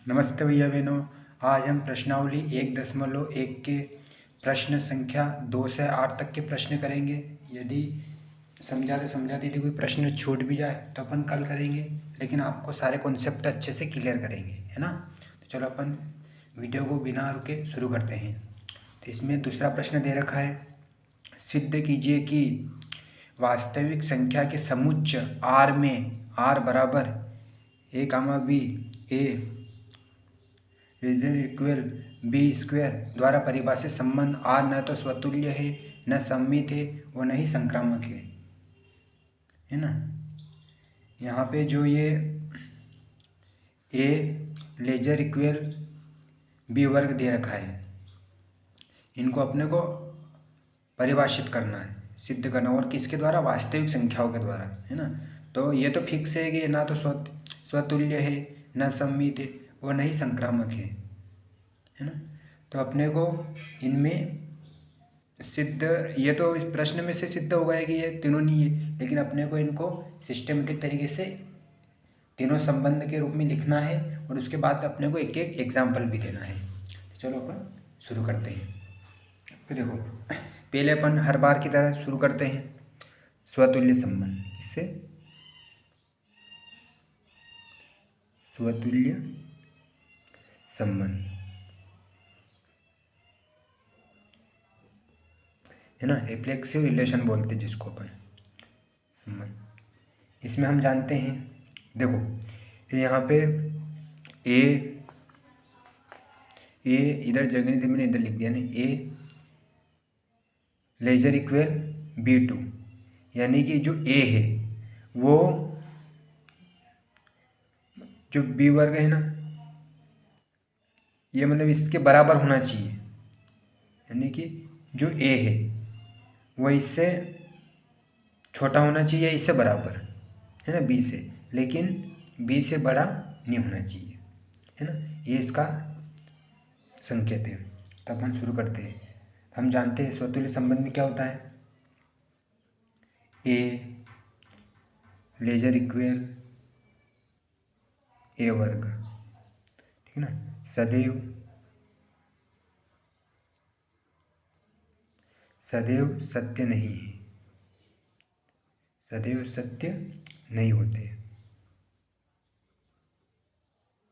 नमस्ते भैया बहनों। आज हम प्रश्नावली 1.1 के प्रश्न संख्या 2 से 8 तक के प्रश्न करेंगे। यदि समझाते समझाते यदि कोई प्रश्न छूट भी जाए तो अपन कल करेंगे, लेकिन आपको सारे कॉन्सेप्ट अच्छे से क्लियर करेंगे, है ना। तो चलो अपन वीडियो को बिना रुके शुरू करते हैं। तो इसमें दूसरा प्रश्न दे रखा है, सिद्ध कीजिए कि वास्तविक संख्या के समुच्च R में R बराबर a कामा b a रीजन इक्वल बी स्क्वायर द्वारा परिभाषित संबंध R न तो स्वतुल्य है, न सममित है, और न ही संक्रामक है ना। यहाँ पे जो ये a लेजर इक्वल b वर्ग दे रखा है, इनको अपने को परिभाषित करना है, सिद्ध करना, और किसके द्वारा? वास्तविक संख्याओं के द्वारा, है ना। तो ये तो फिक्स है कि ना तो स्वतुल्य है, न सममित है, और न ही संक्रामक है ना। तो अपने को इनमें सिद्ध, ये तो इस प्रश्न में से सिद्ध हो गया कि ये तीनों नहीं है, लेकिन अपने को इनको सिस्टमेटिक तरीके से तीनों संबंध के रूप में लिखना है, और उसके बाद अपने को एक एक एग्जाम्पल भी देना है। तो चलो अपन शुरू करते हैं। तो देखो, पहले अपन हर बार की तरह शुरू करते हैं स्वतुल्य संबंध। इससे स्वतुल्य संबंध है ना, रिफ्लेक्सिव रिलेशन बोलते हैं जिसको अपन संबंध। इसमें हम जानते हैं, देखो यहाँ पे ए इधर जगह नहीं थी, मैंने इधर लिख दिया ना, ए लेजर इक्वल B2, यानी कि जो ए है वो जो बी वर्ग है ना, ये मतलब इसके बराबर होना चाहिए, यानी कि जो ए है वो इससे छोटा होना चाहिए, इससे बराबर, है ना, बी से, लेकिन बी से बड़ा नहीं होना चाहिए, है ना। ये इसका संकेत है। तो अपन शुरू करते हैं। हम जानते हैं स्वतुल्य संबंध में क्या होता है, ए लेजर इक्वल ए वर्ग, ठीक है ना, सदैव सत्य नहीं है, सदैव सत्य नहीं होते।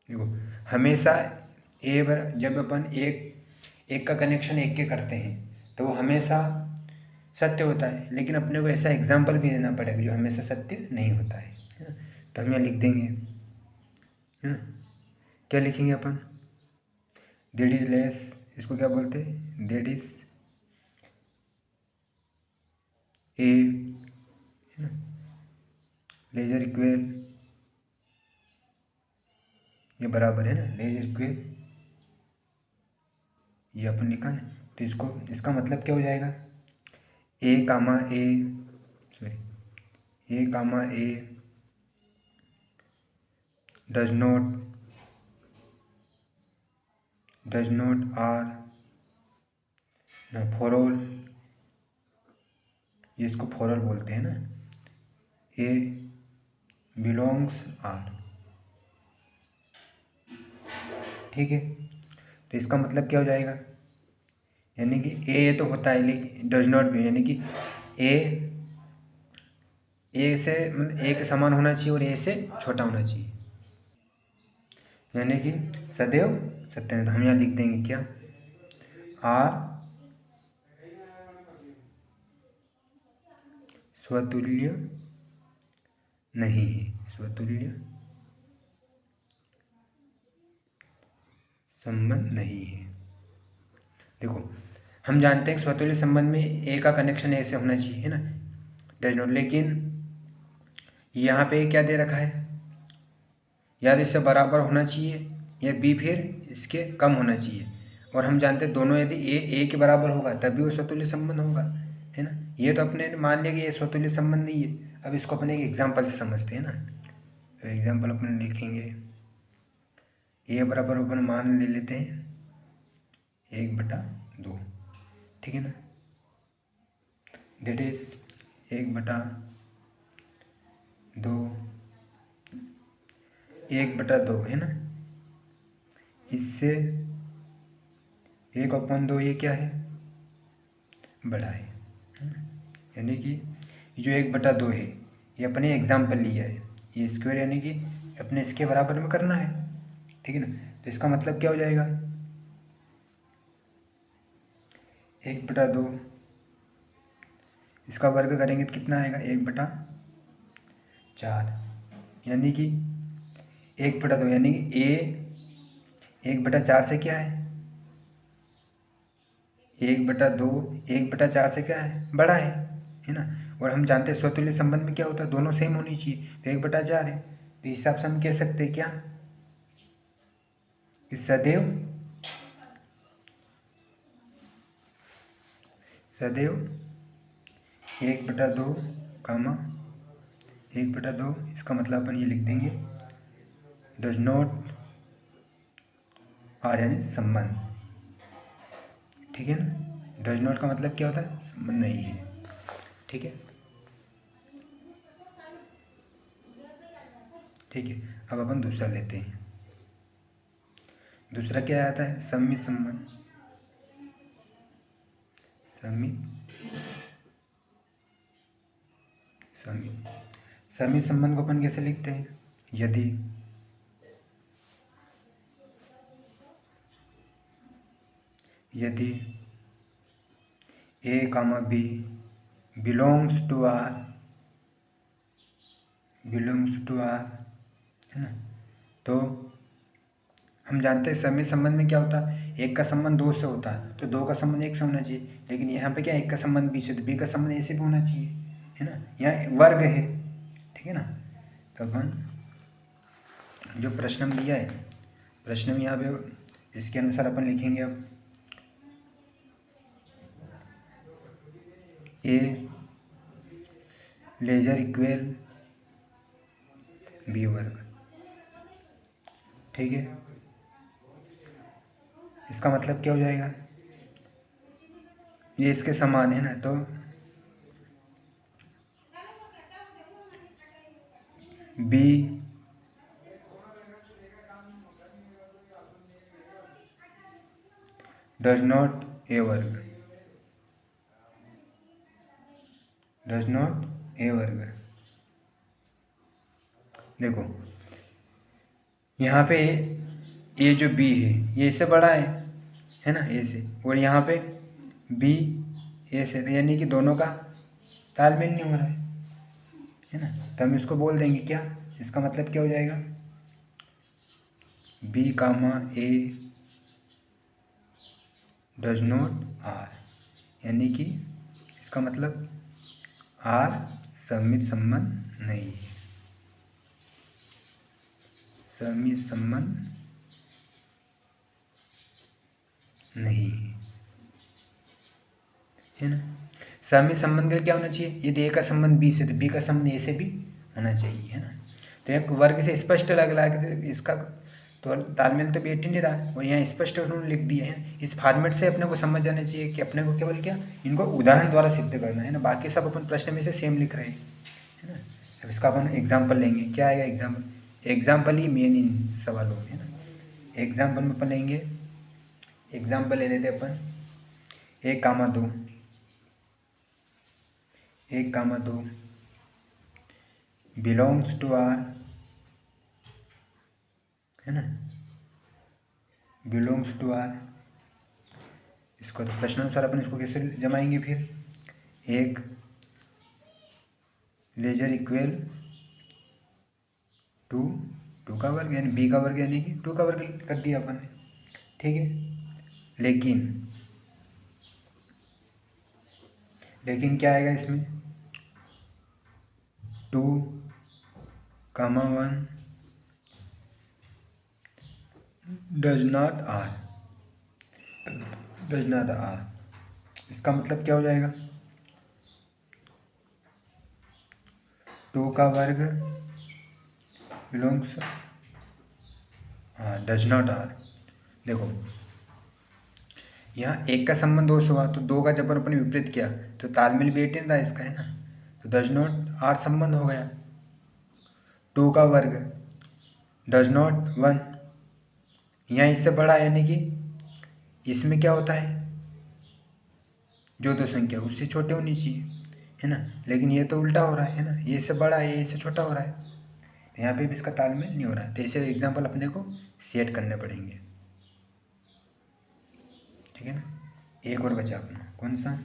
देखो, हमेशा ए बर जब अपन एक का कनेक्शन एक के करते हैं तो वो हमेशा सत्य होता है, लेकिन अपने को ऐसा एग्जाम्पल भी देना पड़ेगा जो हमेशा सत्य नहीं होता है ना। तो हम यहाँ लिख देंगे, है ना। क्या लिखेंगे अपन? दैट इज लेस, इसको क्या बोलते हैं? दैट इज ए, है ना, लेजर इक्वल, ये बराबर है ना, लेजर इक्वल, ये अपन लिखा ना। तो इसको, इसका मतलब क्या हो जाएगा? A comma A, sorry, A comma A does not R ना फॉर ऑल, ये इसको फॉर ऑल बोलते हैं ना, ए बिलोंग्स आर, ठीक है। तो इसका मतलब क्या हो जाएगा? यानी कि ए तो होता है लेकिन डज नॉट भी, यानी कि ए से मतलब ए के समान होना चाहिए और ए से छोटा होना चाहिए, यानी कि सदैव सत्य नहीं। तो हम यहाँ लिख देंगे क्या? आर स्वतुल्य नहीं है, स्वतुल्य संबंध नहीं है। देखो, हम जानते हैं कि स्वतुल्य संबंध में ए का कनेक्शन ऐसे होना चाहिए, है ना, डज नॉट, लेकिन यहाँ पे क्या दे रखा है? या तो इससे बराबर होना चाहिए या बी फिर इसके कम होना चाहिए, और हम जानते हैं दोनों यदि ए के बराबर होगा तभी वो स्वतुल्य संबंध होगा, है ना। ये तो अपने मान लिया कि ये स्वतुल्य संबंध नहीं है। अब इसको अपने एक एग्जाम्पल से समझते हैं ना। तो एग्जाम्पल अपन लिखेंगे, ए बराबर अपन मान ले लेते हैं 1/2, ठीक है ना, दैट इज 1/2, 1/2 है ना। इससे 1/2 ये क्या है, बड़ा है ना? यानी कि जो 1/2 है ये अपने एग्जाम्पल लिया है, ये स्क्वायर यानी कि अपने इसके बराबर में करना है, ठीक है ना। तो इसका मतलब क्या हो जाएगा, 1/2, इसका वर्ग करेंगे तो कितना आएगा, 1/4, यानी कि 1/2 यानी कि ए 1/4 से क्या है, 1/2 1/4 से क्या है, बड़ा है ना। और हम जानते हैं स्वतुल्य संबंध में क्या होता है, दोनों सेम होनी चाहिए, तो 1/4 है, तो इस हिसाब से हम कह सकते हैं क्या, कि सदैव 1/2 कामा 1/2, इसका मतलब अपन ये लिख देंगे डज नॉट आर यानी संबंध, ठीक है ना। डज नॉट का मतलब क्या होता है, संबंध नहीं है, ठीक है। ठीक है, अब अपन दूसरा लेते हैं। दूसरा क्या आता है, सममित संबंध। सममित संबंध को अपन कैसे लिखते हैं, यदि ए comma B belongs to R है ना। तो हम जानते हैं सममित संबंध में क्या होता है, एक का संबंध दो से होता है, तो दो का संबंध एक से होना चाहिए, लेकिन यहाँ पे क्या, एक का संबंध बी से, तो बी का संबंध ए से भी होना चाहिए, है ना। यहाँ वर्ग है, ठीक है ना। तो अपन जो प्रश्न में दिया है, प्रश्न में यहाँ पे इसके अनुसार अपन लिखेंगे, अब ए लेजर इक्वल बी वर्ग, ठीक है। इसका मतलब क्या हो जाएगा, ये इसके समान है ना, तो बी डज नॉट ए वर्ग, देखो यहाँ पे ए जो बी है ये इससे बड़ा है ना, ए से, और यहाँ पे बी ए से, यानी कि दोनों का तालमेल नहीं हो रहा है ना। तो हम इसको बोल देंगे क्या, इसका मतलब क्या हो जाएगा, B comma A does not R, यानी कि इसका मतलब आर सममित संबंध नहीं है, सममित संबंध नहीं है ना। सममित संबंध के लिए क्या होना चाहिए, यदि ए का संबंध बी से, तो बी का संबंध ए से भी होना चाहिए, है ना। तो एक वर्ग से स्पष्ट लग रहा है कि इसका तो तालमेल तो बैठ ही नहीं रहा है, और यहाँ स्पष्ट उन्होंने लिख दिया है। इस फॉर्मेट से अपने को समझ जाना चाहिए कि अपने को केवल क्या, इनको उदाहरण द्वारा सिद्ध करना है ना, बाकी सब अपन प्रश्न में से सेम लिख रहे हैं, है ना। अब इसका अपन एग्जाम्पल लेंगे, क्या आएगा एग्जाम्पल, एग्जाम्पल ही मेन इन सवालों में, है ना। एग्जाम्पल में अपन लेंगे, एग्जाम्पल ले लेते अपन 1,2 बिलोंग्स टू आर, है ना, बिलोंग्स टू आर। इसको तो प्रश्नानुसार अपन इसको कैसे जमाएंगे, फिर एक लेजर इक्वल टू का वर्ग यानी बी का वर्ग, यानी कि 2 का वर्ग कर दिया अपन ने, ठीक है। लेकिन क्या आएगा इसमें, 2,1 डज नॉट आर, इसका मतलब क्या हो जाएगा, 2 का वर्ग बिलोंग्स डज नॉट आर। देखो यहाँ एक का संबंध 2 से हुआ, तो 2 का जब अपन विपरीत किया तो तालमेल भी 18 रहा इसका, है ना। तो डज नॉट आर संबंध हो गया, 2 का वर्ग डज नॉट 1, यहाँ इससे बड़ा है, यानी कि इसमें क्या होता है, जो दो संख्या उससे छोटे होनी चाहिए, है ना। लेकिन ये तो उल्टा हो रहा है ना, ये इससे बड़ा है, ये इससे छोटा हो रहा है, तो यहाँ पे भी इसका तालमेल नहीं हो रहा है। तो ऐसे एग्जाम्पल अपने को सेट करने पड़ेंगे, ठीक है ना। एक और बचा अपना, कौन सा,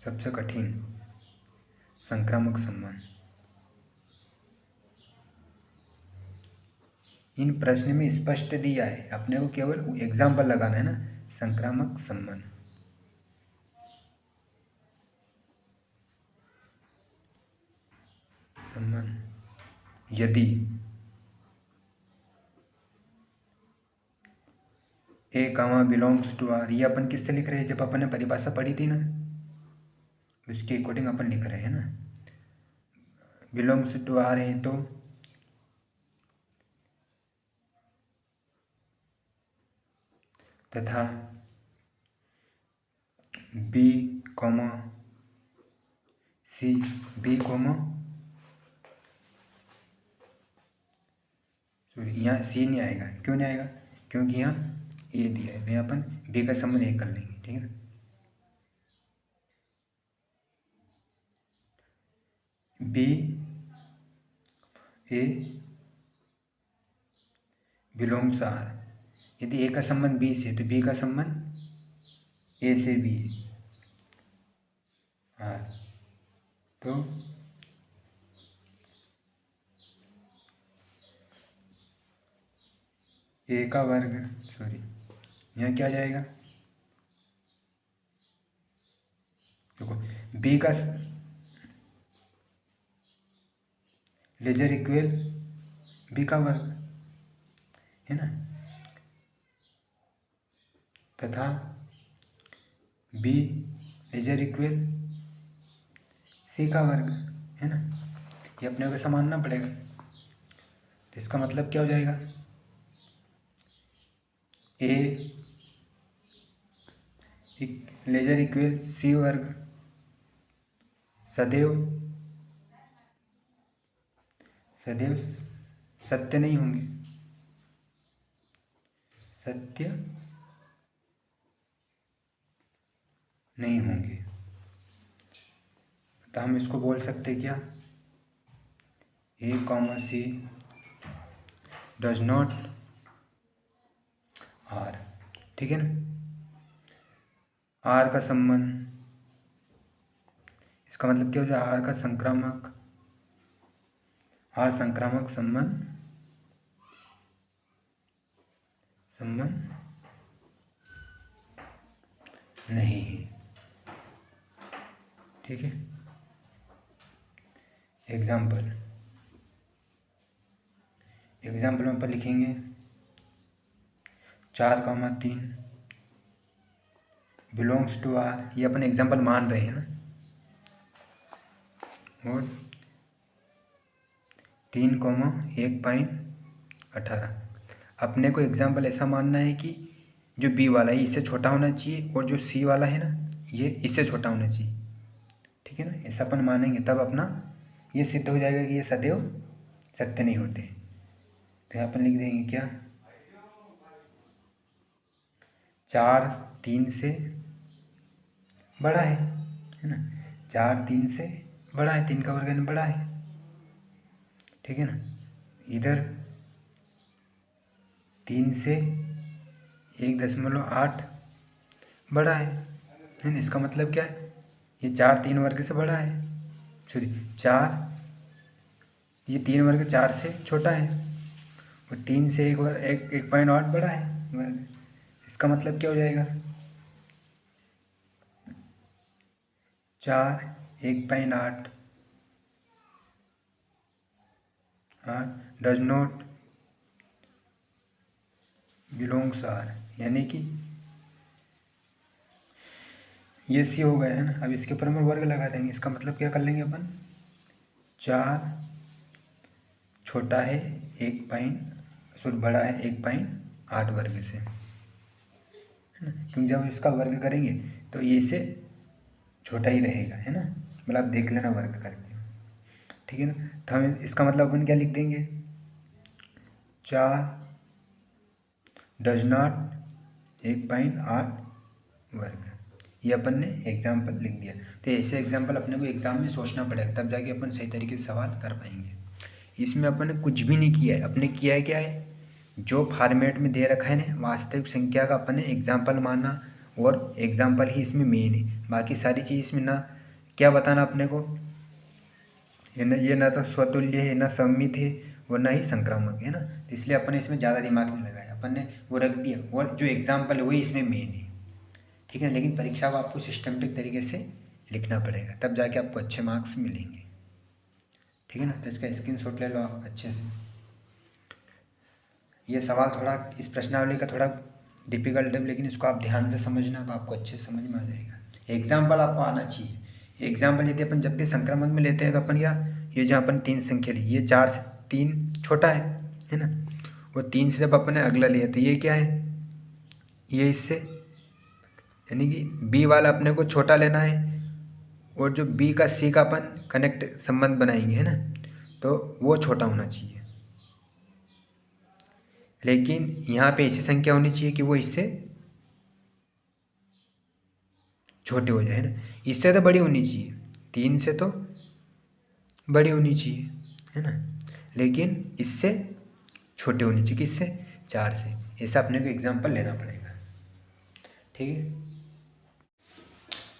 सबसे कठिन, संक्रामक संबंध। इन प्रश्न में स्पष्ट दिया है, अपने को केवल एग्जाम्पल लगाना है ना। संक्रामक संबंध, संबंध यदि ए कामा बिलोंग्स टू आर, ये अपन किससे लिख रहे हैं, जब अपन ने परिभाषा पढ़ी थी ना, उसके अकॉर्डिंग अपन लिख रहे हैं ना। बिलोंग्स टू आर है तो तथा बी कॉमा सी, बी कॉमा सॉरी यहाँ सी नहीं आएगा, क्यों नहीं आएगा, क्योंकि यहाँ ए दिया है, तो यहाँ अपन बी का संबंध ए कर लेंगे, ठीक है ना। बी ए बिलोंग्स आर, यदि ए का संबंध बी से तो बी का संबंध ए से भी आर, तो ए का वर्ग, सॉरी यहाँ क्या जाएगा, देखो बी का लेजर इक्वल बी का वर्ग, है ना, तथा बी लेजर इक्वल सी का वर्ग, है ना। ये अपने को समझना पड़ेगा। तो इसका मतलब क्या हो जाएगा, ए लेजर इक्वल सी वर्ग सदैव सदैव सत्य नहीं होंगे, सत्य नहीं होंगे। तो हम इसको बोल सकते हैं क्या, A comma C does not R, ठीक है ना। आर का संबंध, इसका मतलब क्या हो जाए, आर का संक्रामक, आर संक्रामक संबंध नहीं है, ठीक है। एग्जाम्पल में अपन लिखेंगे 4,3 बिलोंग्स टू आर, ये अपन एग्जाम्पल मान रहे हैं ना, और 3,1.18, अपने को एग्जाम्पल ऐसा मानना है कि जो बी वाला है इससे छोटा होना चाहिए, और जो सी वाला है ना ये इससे छोटा होना चाहिए, ठीक है ना। ऐसा अपन मानेंगे तब अपना ये सिद्ध हो जाएगा कि ये सदैव सत्य नहीं होते। तो यहाँ अपन लिख देंगे क्या, 4 3 से बड़ा है ना, 4 3 से बड़ा है, 3 का वर्ग यानी बड़ा है, ठीक है ना। इधर 3 से 1.8 बड़ा है ना। इसका मतलब क्या है, ये 4 3 वर्ग से बड़ा है, सॉरी 4, ये 3 वर्ग 4 से छोटा है, और 3 से 1.8 बड़ा है वर्ग। इसका मतलब क्या हो जाएगा, 4 1.8 डज नॉट बिलोंग्स आर, यानी कि ये सी हो गया है ना। अब इसके ऊपर हम वर्ग लगा देंगे, इसका मतलब क्या कर लेंगे अपन, 4 छोटा है 1 बड़ा है 1.8 वर्ग से, है ना, क्योंकि जब इसका वर्ग करेंगे तो ये इससे छोटा ही रहेगा, है ना। मतलब आप देख लेना वर्ग करके, ठीक है ना। तो हम इसका मतलब अपन क्या लिख देंगे, 4 डज नॉट 1.8 वर्ग। ये अपन ने एग्जाम्पल लिख दिया। तो ऐसे एग्जाम्पल अपने को एग्जाम में सोचना पड़ेगा, तब जाके अपन सही तरीके से सवाल कर पाएंगे। इसमें अपन ने कुछ भी नहीं किया है, अपने किया है क्या है, जो फॉर्मेट में दे रखा है ना वास्तविक संख्या का अपन ने एग्जाम्पल माना, और एग्जाम्पल ही इसमें मेन है। बाकी सारी चीज़ इसमें ना क्या बताना अपने को, ये ना तो स्वतुल्य है, ना सममित है, और ना ही संक्रामक है ना। तो इसलिए अपन ने इसमें ज़्यादा दिमाग नहीं लगाया, अपन ने वो रख दिया, और जो एग्जाम्पल है वही इसमें मेन है, ठीक है। लेकिन परीक्षा को आपको सिस्टमेटिक तरीके से लिखना पड़ेगा, तब जाके आपको अच्छे मार्क्स मिलेंगे, ठीक है ना। तो इसका स्क्रीनशॉट ले लो आप अच्छे से। ये सवाल थोड़ा इस प्रश्नावली का थोड़ा डिफिकल्ट है, लेकिन इसको आप ध्यान से समझना तो आपको अच्छे से समझ में आ जाएगा। एग्जाम्पल आपको आना चाहिए। एग्जाम्पल यदि अपन जब भी संक्रामक में लेते हैं तो अपन क्या, ये जो अपन 3 संख्या ली, ये 4 से 3 छोटा है ना, और 3 से जब अपन ने अगला लिया तो ये क्या है, ये इससे, यानी कि बी वाला अपने को छोटा लेना है, और जो बी का सी का अपन कनेक्ट संबंध बनाएंगे है ना, तो वो छोटा होना चाहिए। लेकिन यहाँ पे ऐसी संख्या होनी चाहिए कि वो इससे छोटे हो जाए ना, इससे तो बड़ी होनी चाहिए, 3 से तो बड़ी होनी चाहिए है ना, लेकिन इससे छोटे होनी चाहिए, किससे, 4 से। ऐसा अपने को एग्जाम्पल लेना पड़ेगा, ठीक है।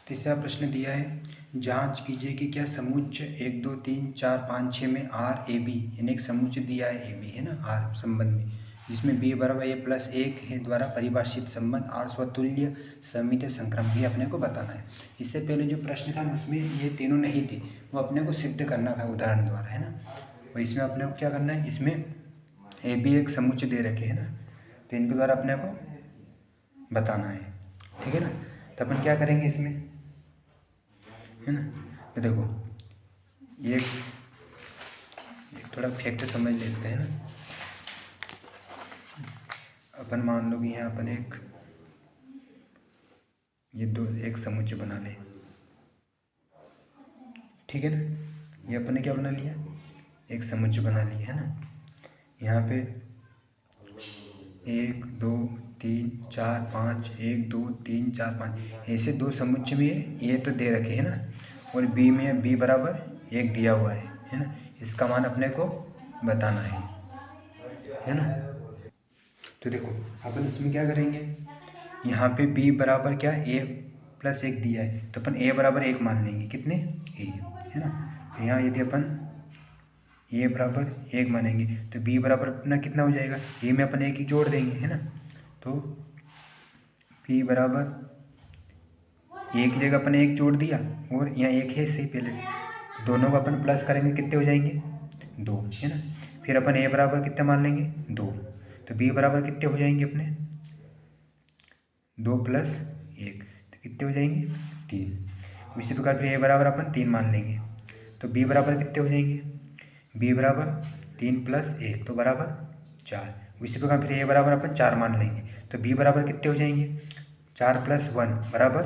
तीसरा प्रश्न दिया है, जांच कीजिए कि क्या समुच्चय 1 2 3 4 5 6 में आर ए बी, यानी एक समुच्चय दिया है ए बी है ना आर संबंध में, जिसमें बी बराबर ए प्लस 1 है द्वारा परिभाषित संबंध आर स्वतुल्य समित संक्रामक, ये अपने को बताना है। इससे पहले जो प्रश्न था उसमें ये तीनों नहीं थे, वो अपने को सिद्ध करना था उदाहरण द्वारा है ना। और इसमें अपने को क्या करना है, इसमें ए बी एक समुच्चय दे रखे है ना, तो इनके द्वारा अपने को बताना है, ठीक है ना। तो अपन क्या करेंगे इसमें है ना, तो देखो ये थोड़ा फैक्ट समझ ले इसका है ना। अपन मान लो कि यहाँ अपन एक समुच्चय बना ले, ठीक है ना। ये अपन ने क्या बना लिया, एक समुच्चय बना लिया है ना। यहाँ पे 1 2 3 4 5 1 2 3 4 5 ऐसे 2 समुच्चय में ये तो दे रखे है ना, और बी में बी बराबर 1 दिया हुआ है ना। इसका मान अपने को बताना है ना। तो देखो अपन इसमें क्या करेंगे, यहाँ पे b बराबर क्या a प्लस 1 दिया है, तो अपन a बराबर 1 मान लेंगे, कितने, a है ना। तो यहाँ यदि अपन a बराबर 1 मानेंगे तो b बराबर अपना कितना हो जाएगा, a में अपन 1 ही जोड़ देंगे है ना। तो b बराबर a की जगह अपन 1 जोड़ दिया, और यहाँ 1 है इससे पहले से, दोनों को अपन प्लस करेंगे, कितने हो जाएंगे, 2 है ना। फिर अपन a बराबर कितना मान लेंगे, 2, तो b बराबर कितने हो जाएंगे अपने, 2 प्लस 1, तो कितने हो जाएंगे, 3। इसी प्रकार फिर a बराबर अपन 3 मान लेंगे, तो b बराबर कितने हो जाएंगे, b बराबर 3 प्लस 1 तो बराबर 4। इसी प्रकार फिर a बराबर अपन 4 मान लेंगे, तो b बराबर कितने हो जाएंगे, 4 प्लस 1 बराबर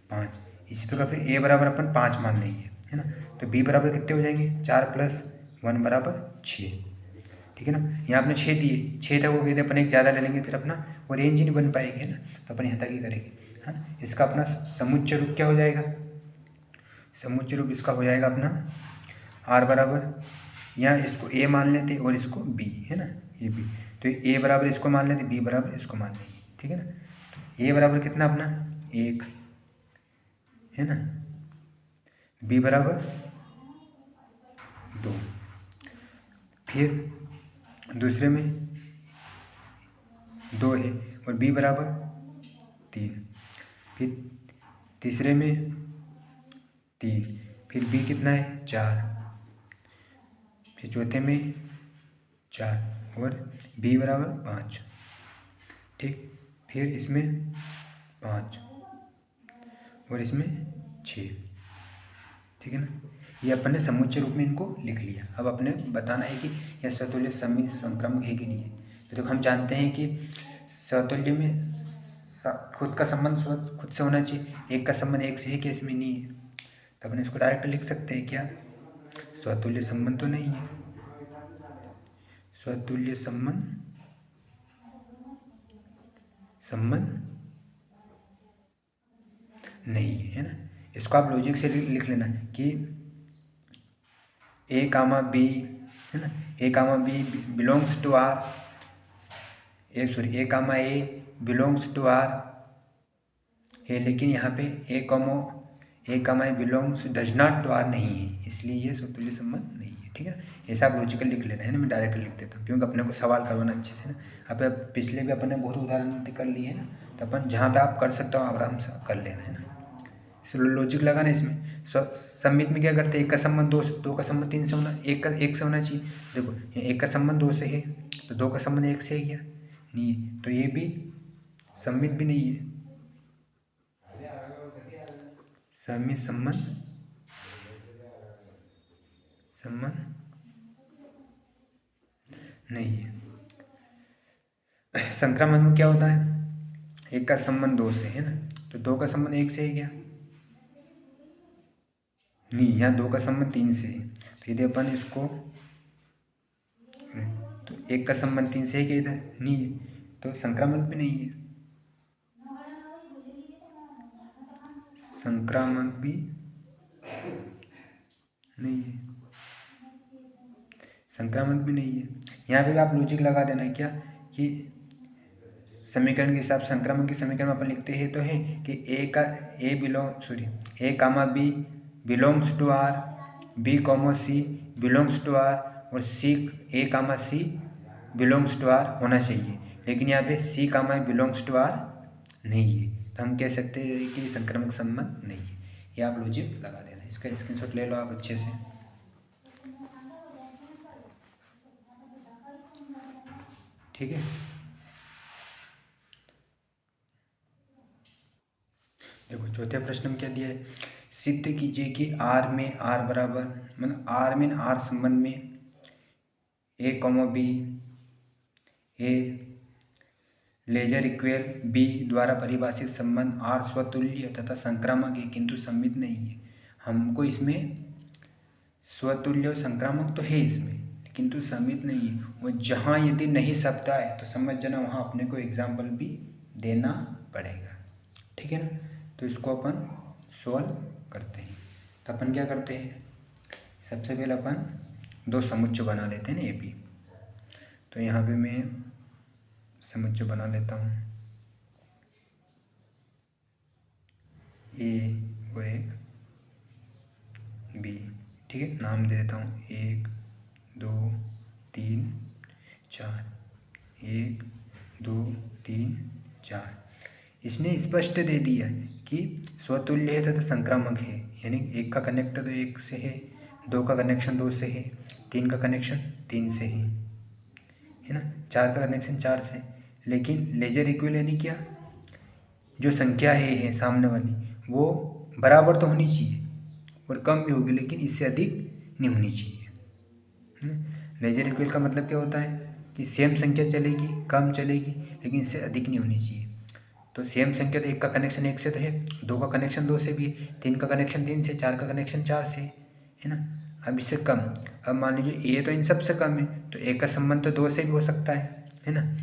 5। इसी प्रकार फिर a बराबर अपन 5 मान लेंगे है ना, तो b बराबर कितने हो जाएंगे, 4 प्लस 1 बराबर 6, ठीक है ना। यहाँ अपने 6 दिए, 6 तक हो गए थे, अपन एक ज़्यादा ले लेंगे, फिर अपना वो रेंज ही नहीं बन पाएगी है ना, तो अपन यहाँ तक ही करेंगे हाँ। इसका अपना समुच्चय रूप क्या हो जाएगा, समुच्चय रूप इसका हो जाएगा अपना r बराबर, यहाँ इसको a मान लेते और इसको b है ना, ये b, तो a बराबर इसको मान लेते, b बराबर इसको मान लेंगे, ठीक है ना। तो a बराबर कितना अपना 1 है ना, b बराबर 2, फिर दूसरे में 2 है और b बराबर 3, फिर तीसरे में 3, फिर b कितना है 4, फिर चौथे में 4 और b बराबर 5, ठीक। फिर इसमें 5 और इसमें 6, ठीक है ना। ये अपन ने समुच्चय रूप में इनको लिख लिया। अब अपने बताना है कि यह स्वतुल्य समित संक्रामक है कि नहीं है। तो देखो हम जानते हैं कि स्वतुल्य में खुद का संबंध खुद से होना चाहिए, एक का संबंध एक से है कि इसमें नहीं है, तो अपन इसको डायरेक्ट लिख सकते हैं क्या, स्वतुल्य संबंध तो नहीं है, स्वतुल्य संबंध संबंध नहीं है ना। इसको आप लॉजिक से लिख लेना कि ए कामा बी है ना, A comma B belongs to R, A comma A belongs to R है, लेकिन यहाँ पे A comma A belongs does not to R नहीं है, इसलिए ये स्वतुल्य संबंध नहीं है। ठीक है ना, ऐसा आप लॉजिकल लिख लेना है ना, मैं डायरेक्ट लिख देता हूँ क्योंकि अपने को सवाल करवाना अच्छे से ना। अब पिछले भी अपन ने बहुत उदाहरण कर लिए है ना, तो अपन जहाँ पे आप कर सकते हो आराम से कर लेना है ना। लॉजिक लगाना इसमें। सम्मित में क्या करते हैं, एक का संबंध दो का संबंध तीन से होना, एक से होना चाहिए। देखो एक का संबंध दो से है तो दो का संबंध एक से है क्या, नहीं है, तो ये भी सम्मित भी नहीं है, सम्मित संबंध नहीं है। संक्रामक में क्या होता है, एक का संबंध दो से है ना, तो दो का संबंध एक से है क्या, नहीं, यहाँ दो का संबंध तीन से है, तो यदि अपन इसको तो एक का संबंध तीन से है क्या, इधर नहीं है, तो संक्रामक भी नहीं है, संक्रामक भी नहीं है, संक्रामक भी नहीं है। यहाँ पे भी आप लॉजिक लगा देना है क्या कि समीकरण के हिसाब से संक्रामक के समीकरण में अपन लिखते हैं तो है कि A comma B belongs to R, B comma C belongs to R, और C A comma C belongs to R होना चाहिए, लेकिन यहाँ पे C comma belongs to R नहीं है, तो हम कह सकते हैं कि संक्रामक संबंध नहीं है। ये आप लॉजिक लगा देना, इसका स्क्रीनशॉट ले लो आप अच्छे से। ठीक है, देखो चौथे प्रश्न में क्या दिया है, सिद्ध कीजिए कि आर में आर बराबर, मतलब आर में आर संबंध में ए कॉमा बी ए लेजर इक्वल बी द्वारा परिभाषित संबंध आर स्वतुल्य तथा संक्रामक है किंतु सम्मित नहीं है। हमको इसमें स्वतुल्य और संक्रामक तो है इसमें, किंतु सम्मित नहीं है, वो जहाँ यदि नहीं सकता है तो समझ जाना वहाँ अपने को एग्जाम्पल भी देना पड़ेगा। ठीक है ना, तो इसको अपन सॉल्व करते हैं। तो अपन क्या करते हैं, सबसे पहले अपन दो समुच्चय बना लेते हैं ना, ए बी। तो यहाँ पे मैं समुच्चय बना लेता हूँ, ए और एक बी। ठीक है, नाम दे देता हूँ 1 2 3 4, 1 2 3 4। इसने स्पष्ट दे दिया कि स्वतुल्य है तथा संक्रामक है, यानी एक का कनेक्टर तो एक से है, दो का कनेक्शन दो से है, तीन का कनेक्शन तीन से है ना, चार का कनेक्शन चार से। लेकिन लेजर इक्वल यानी क्या, जो संख्या है सामने वाली वो बराबर तो होनी चाहिए और कम भी होगी, लेकिन इससे अधिक नहीं होनी चाहिए। लेजर इक्वल का मतलब क्या होता है कि सेम संख्या चलेगी, कम चलेगी, लेकिन इससे अधिक नहीं होनी चाहिए। तो सेम संख्या तो एक का कनेक्शन एक से तो है, दो का कनेक्शन दो से भी है, तीन का कनेक्शन तीन से, चार का कनेक्शन चार से है ना। अब इससे कम, अब मान लीजिए ए तो इन सब से कम है, तो एक का संबंध तो दो से भी हो सकता है ना,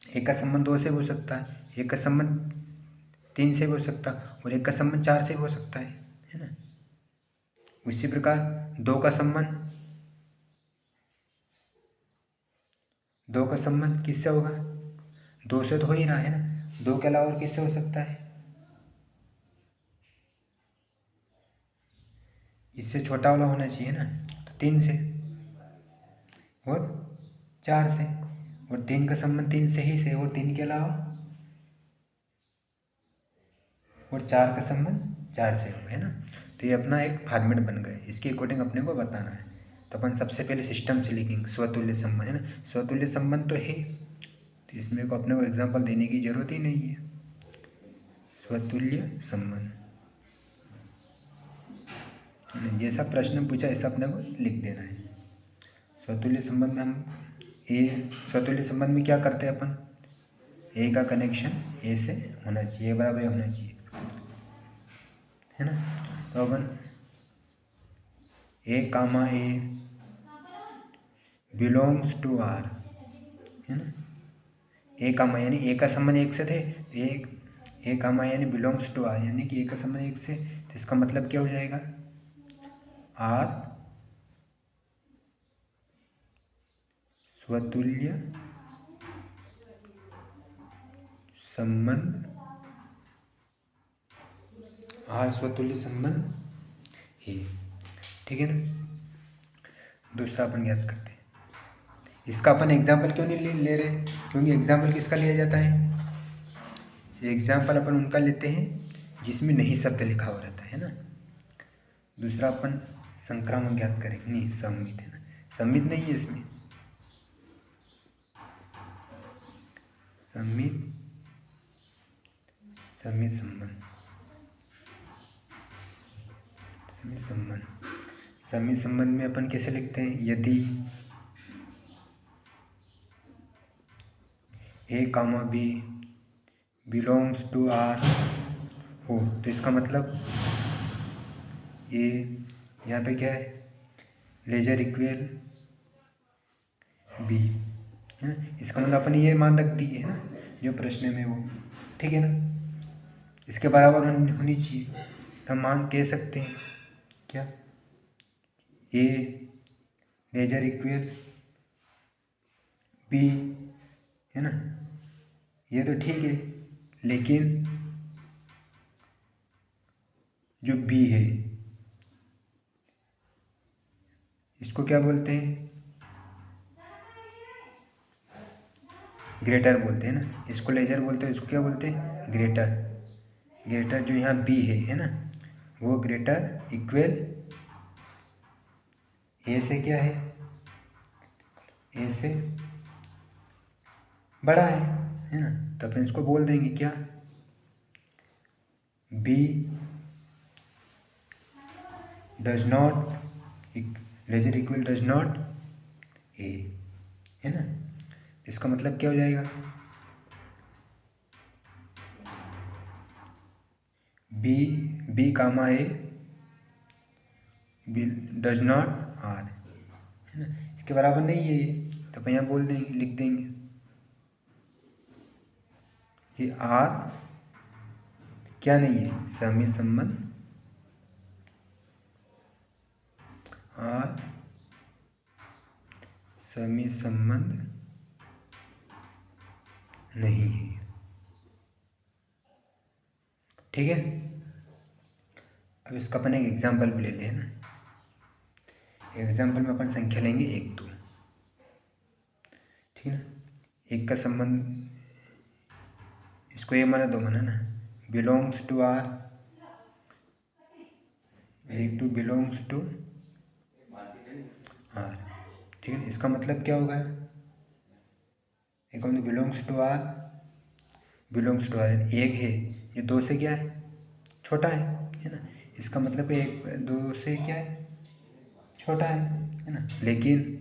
एक का संबंध दो से भी हो सकता है, एक का संबंध तीन से भी हो सकता है, और एक का संबंध चार से भी हो सकता है ना। उसी प्रकार दो का संबंध किससे होगा, दो से तो हो ही रहा है ना, दो के अलावा और किससे हो सकता है, इससे छोटा वाला होना चाहिए ना, तो तीन से और चार से, और तीन का संबंध तीन से ही से, और तीन के अलावा, और चार का संबंध चार से होगा है ना। तो ये अपना एक फॉर्मेट बन गया, इसके अकॉर्डिंग अपने को बताना है। तो अपन सबसे पहले सिस्टम से लिखेंगे स्वतुल्य संबंध है ना, स्वतुल्य संबंध तो है, तो इसमें को अपने को एग्जाम्पल देने की जरूरत ही नहीं है। स्वतुल्य संबंध जैसा प्रश्न पूछा ऐसा अपने को लिख देना है। स्वतुल्य संबंध में हम स्वतुल्य संबंध में क्या करते हैं अपन, ए का कनेक्शन ए से होना चाहिए, बराबर होना चाहिए है ना। तो अपन ए comma A belongs to R है ना, ए कामा यानी ए का संबंध एक से थे, ए कामा यानी बिलोंग्स टू आर यानी कि ए का संबंध एक से, तो इसका मतलब क्या हो जाएगा, आर स्वतुल्य संबंध, आर स्वतुल्य संबंध है। ठीक है ना। दूसरा अपन याद करते हैं। इसका अपन एग्जाम्पल क्यों नहीं ले रहे, क्योंकि एग्जाम्पल किसका लिया जाता है, एग्जाम्पल अपन उनका लेते हैं जिसमें नहीं शब्द लिखा हो रहता है ना। दूसरा अपन संक्रामक ज्ञात करेंगे, नहीं सम्मित है ना, सम्मित नहीं है इसमें, सम्मित सम्मित संबंध, सम्मित संबंध, सम्मित संबंध में अपन कैसे लिखते हैं, यदि ए comma B belongs to R हो, तो इसका मतलब ए यहाँ पे क्या है, लेजर इक्वल बी है ना। इसका मतलब अपन ये मान रख दिए है ना जो प्रश्न में वो, ठीक है ना, इसके बराबर होनी चाहिए, तो हम मान कह सकते हैं क्या, ए लेजर इक्वल बी है ना, ये तो ठीक है, लेकिन जो बी है इसको क्या बोलते हैं, ग्रेटर बोलते हैं ना, इसको लेजर बोलते हैं, इसको क्या बोलते हैं, ग्रेटर, ग्रेटर जो यहाँ बी है ना, वो ग्रेटर इक्वल ए से क्या है, ए से बड़ा है ना, तो अपन इसको बोल देंगे क्या, B does not lesser equal does not A है ना। इसका मतलब क्या हो जाएगा, B comma A does not R है ना, इसके बराबर नहीं है ये, तो अपन यहाँ बोल देंगे, लिख देंगे कि आर क्या नहीं है, सम्मित संबंध, आर सम्मित संबंध नहीं है। ठीक है। अब इसका अपन एक एग्जाम्पल भी ले लें ना, एग्जाम्पल में अपन संख्या लेंगे 1 2, ठीक है ना, एक का संबंध, इसको ए माना 2 माना ना, belongs to R, 1 2 belongs to R, ठीक है। इसका मतलब क्या होगा, एक belongs to R, belongs to R एक है, ये 2 से क्या है, छोटा है ना, इसका मतलब एक 2 से क्या है, छोटा है ना, लेकिन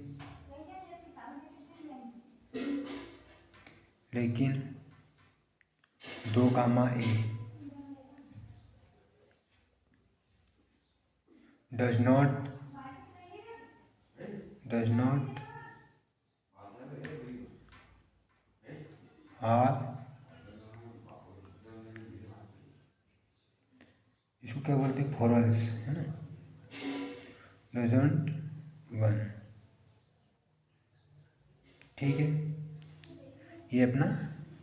2 कामा ए डज नॉट आर, इसको क्या बोलते हैं, फॉरल्स है ना, डजंट 1, ठीक है। ये अपना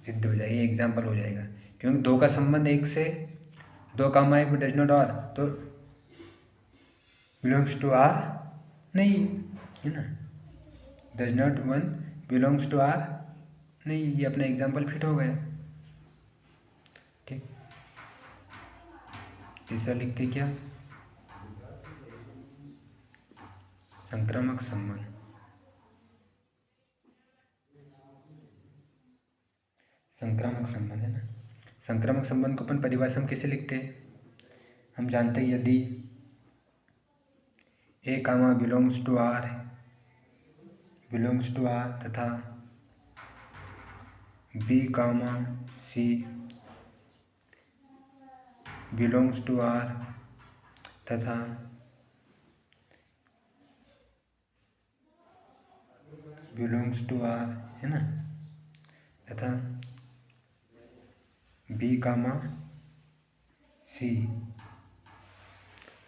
सिद्ध हो जाएगा, ये एग्जाम्पल हो जाएगा, क्योंकि 2 का संबंध 1 से, 2 कामा एक डज नॉट आर, तो बिलोंग्स टू आर नहीं है ना, does not 1 belongs to R नहीं, ये अपना एग्जाम्पल फिट हो गया। ठीक, तीसरा लिखते क्या, संक्रामक संबंध, संक्रामक संबंध है ना। संक्रामक संबंध को अपन परिभाषा में कैसे लिखते हैं, हम जानते हैं यदि ए कामा बिलोंग्स टू आर तथा B comma C belongs to R तथा बिलोंग्स टू आर है ना, तथा B comma C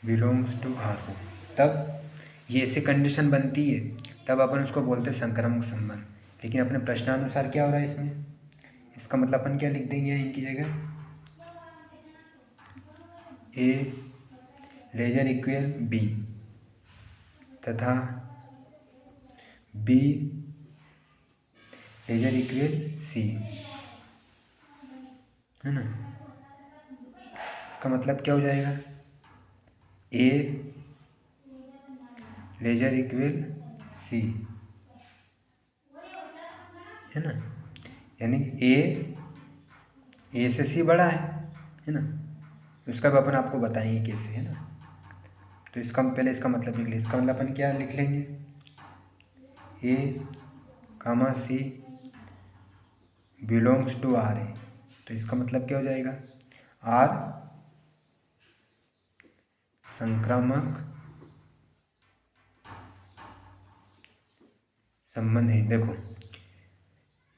belongs to R हो, तब ये ऐसे कंडीशन बनती है, तब अपन उसको बोलते हैं संक्रामक संबंध। लेकिन अपने प्रश्नानुसार क्या हो रहा है इसमें, इसका मतलब अपन क्या लिख देंगे इनकी जगह, ए लेजर इक्वल बी तथा बी लेजर इक्वल सी, है ना। इसका मतलब क्या हो जाएगा, ए लेजर इक्वल सी, है ना। यानी कि ए से सी बड़ा है ना। उसका भी अपन आपको बताएंगे कैसे, है ना। तो इसका पहले इसका मतलब लिख लें। इसका मतलब अपन क्या लिख लेंगे, ए comma C belongs to R है। तो इसका मतलब क्या हो जाएगा, आर संक्रामक संबंध है। देखो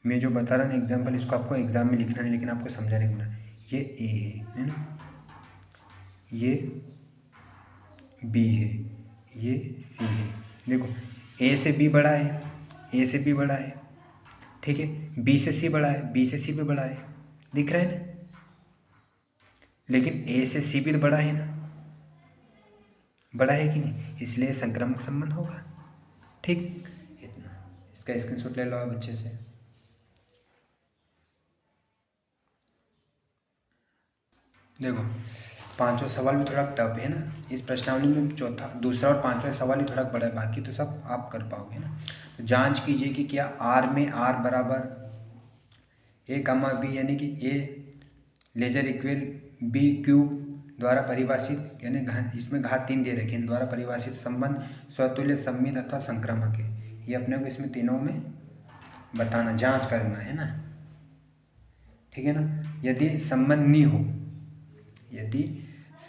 मैं जो बता रहा ना एग्जाम्पल, इसको आपको एग्जाम में लिखना नहीं, लेकिन आपको समझाने को ना, ये ए है ना, ये बी है, ये सी है। देखो ए से बी बड़ा है, ए से बी बड़ा है, ठीक है। बी से सी बड़ा है, बी से सी भी बड़ा है, दिख रहा है ना। लेकिन ए से सी भी तो बड़ा है ना, बड़ा है कि नहीं, इसलिए संक्रामक संबंध होगा। ठीक, इतना। इसका स्क्रीनशॉट ले लो आप अच्छे से। देखो पांचवा सवाल भी थोड़ा टफ है ना, इस प्रश्नावली में चौथा दूसरा और पांचवा सवाल ही थोड़ा बड़ा है, बाकी तो सब आप कर पाओगे ना। तो जांच कीजिए कि क्या आर में आर बराबर ए कामा बी, यानी कि ए लेजर इक्वल बी क्यूब द्वारा परिभाषित, यानी इसमें घात 3 दे रखे हैं, द्वारा परिभाषित संबंध स्वतुल्य सममित अथवा संक्रामक है। ये अपने को इसमें तीनों में बताना, जांच करना है ना, ठीक है ना। यदि संबंध नहीं हो, यदि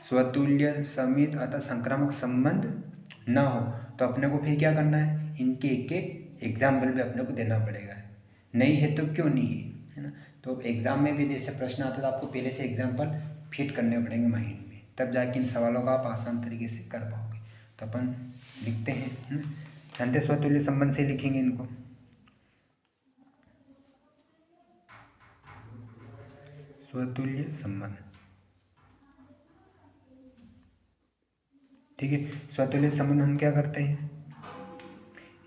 स्वतुल्य समित अतः संक्रामक संबंध न हो, तो अपने को फिर क्या करना है, इनके एक एक एग्जाम्पल भी अपने को देना पड़ेगा। नहीं है तो क्यों नहीं है ना। तो एग्जाम में भी जैसे प्रश्न आता है तो आपको पहले से एग्जाम्पल फिट करने पड़ेंगे माइंड में, तब जाके इन सवालों का आप आसान तरीके से कर पाओगे। तो अपन लिखते हैं, है ना, जानते स्वतुल्य संबंध से लिखेंगे इनको। स्वतुल्य संबंध, ठीक है। स्वतुल्य संबंध हम क्या करते हैं,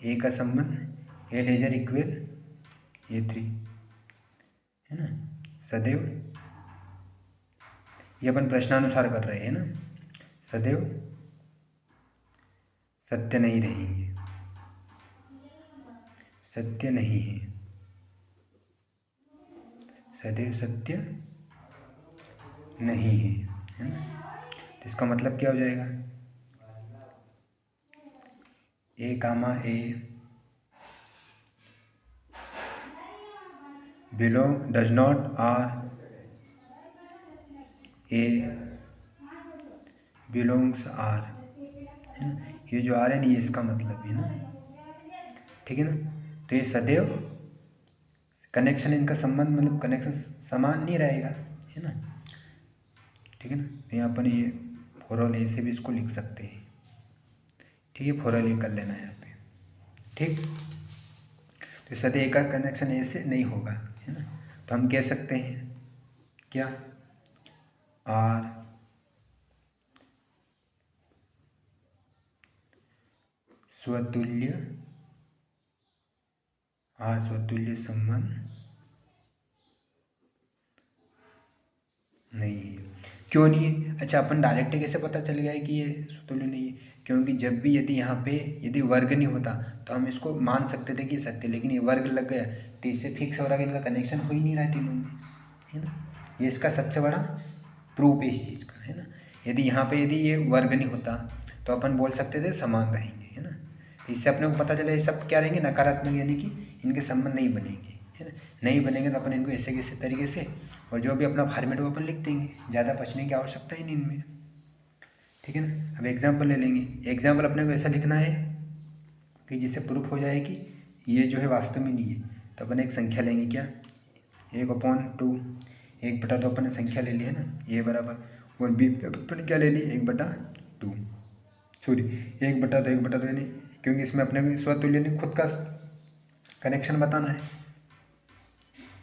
ए का संबंध ए लेजर इक्वल A3, है ना, सदैव, ये अपन प्रश्नानुसार कर रहे हैं ना, सदैव सत्य नहीं रहेंगे, सत्य नहीं है, सदैव सत्य नहीं है ना। तो इसका मतलब क्या हो जाएगा, A comma A belong does not R A belongs R, है ना। ये जो आर है ना, ये इसका मतलब है ना, ठीक है ना। तो ये सदैव कनेक्शन, इनका संबंध मतलब कनेक्शन समान नहीं रहेगा, है ना, ठीक है ना। तो यहाँ पर ये फॉरऑल ए से भी इसको लिख सकते हैं, ठीक है, फॉरऑल ए कर लेना है यहाँ पे, ठीक। तो सदैव ए का कनेक्शन ए से नहीं होगा, है ना। तो हम कह सकते हैं क्या, आर स्वतुल्य, आर स्वतुल्य संबंध नहीं है। क्यों नहीं है, अच्छा अपन डायरेक्ट कैसे पता चल गया है कि ये स्वतुल्य नहीं है, क्योंकि जब भी यदि यहाँ पे यदि वर्ग नहीं होता तो हम इसको मान सकते थे कि सत्य, लेकिन ये वर्ग लग गया तो इससे फिक्स हो रहा है कि इनका कनेक्शन हो ही नहीं रहा है तीनों में, है ना। ये इसका सबसे बड़ा प्रूफ है इस चीज़ का, है ना। यदि यहाँ पे यदि ये वर्ग नहीं होता तो अपन बोल सकते थे समान रहेंगे, है ना। इससे अपने को पता चला ये सब क्या रहेंगे, नकारात्मक, यानी कि इनके संबंध नहीं बनेंगे, है ना। नहीं बनेंगे तो अपन इनको ऐसे कैसे तरीके से, और जो भी अपना फॉर्मेट वो अपन लिख देंगे, ज़्यादा बचने की आवश्यकता ही नहीं इनमें, ठीक है ना। अब एग्जाम्पल ले लेंगे। एग्जाम्पल अपने को ऐसा लिखना है कि जिससे प्रूफ हो जाए कि ये जो है वास्तव में नहीं है। तो अपन एक संख्या लेंगे, क्या, 1/2, 1/2 अपन ने संख्या ले ली है ना, ए बराबर, और बी अपन ने क्या ले ली 1/2, सॉरी 1/2, 1/2 यानी, क्योंकि इसमें अपने को स्वतुल्य ने खुद का कनेक्शन बताना है,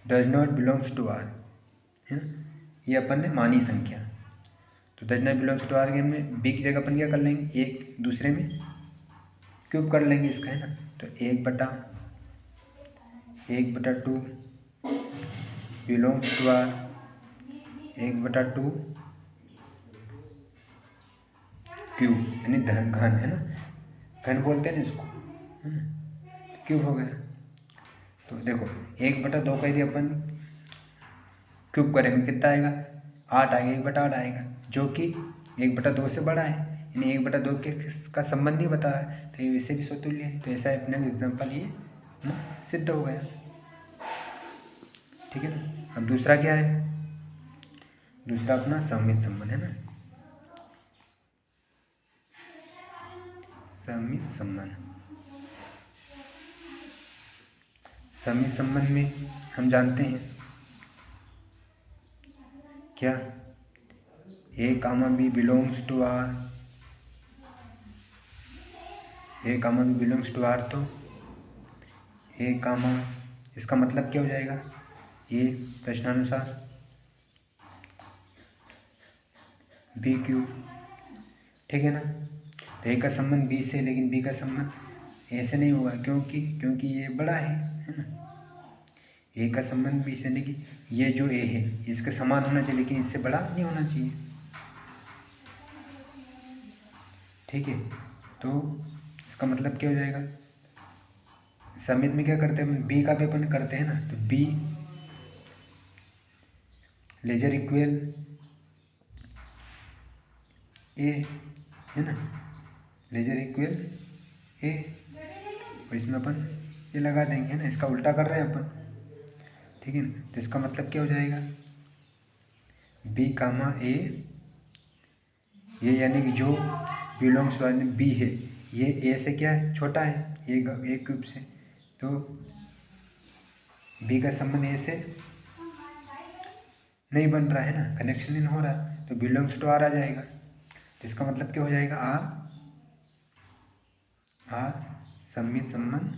does not belongs to R, है ना, ये अपन ने मानी संख्या, तो does not belongs to R के में बी की जगह अपन क्या कर लेंगे, एक दूसरे में क्यूब कर लेंगे इसका, है ना, तो 1/2 बिलोंग्स टू आर, 1/2 क्यूब यानी घन, है ना, घन बोलते हैं ना इसको, है ना, क्यूब हो गया। तो देखो 1/2 का यदि अपन क्यूब करेंगे कितना आएगा, 8 आएगा, 1/8 आएगा, जो कि 1/2 से बड़ा है, यानी 1/2 के का संबंध नहीं बता रहा है, तो ये वैसे भी स्वतुल्य है, तो ऐसा अपने एग्जाम्पल ये अपना सिद्ध हो गया, ठीक है ना। अब दूसरा क्या है, दूसरा अपना सममित संबंध है ना, सममित संबंध, सममित संबंध में हम जानते हैं क्या, A comma B belongs to R, A comma B belongs to R, तो ए कामा, इसका मतलब क्या हो जाएगा, ये प्रश्नानुसार बी क्यूब, ठीक है ना। तो ए का संबंध बी से, लेकिन बी का संबंध ए से नहीं होगा, क्योंकि ये बड़ा है ना, ए का संबंध बी से, लेकिन ये जो ए है इसके समान होना चाहिए, लेकिन इससे बड़ा नहीं होना चाहिए, ठीक है। तो इसका मतलब क्या हो जाएगा, समित में क्या करते हैं, बी का भी अपन करते हैं ना, तो बी लेजर इक्वल ए, है ना, लेजर इक्वल ए, और इसमें अपन ये लगा देंगे, है ना, इसका उल्टा कर रहे हैं अपन, ठीक है ना। तो इसका मतलब क्या हो जाएगा, बी कामा ए, ये यानी कि जो बिलोंग्स टू बी है, ये ए से क्या है, छोटा है, ए क्यूब से, तो बी का संबंध ए से नहीं बन रहा है ना, कनेक्शन नहीं हो रहा, तो बिलोंग्स टू आर आ जाएगा, तो इसका मतलब क्या हो जाएगा, आर सममित संबंध,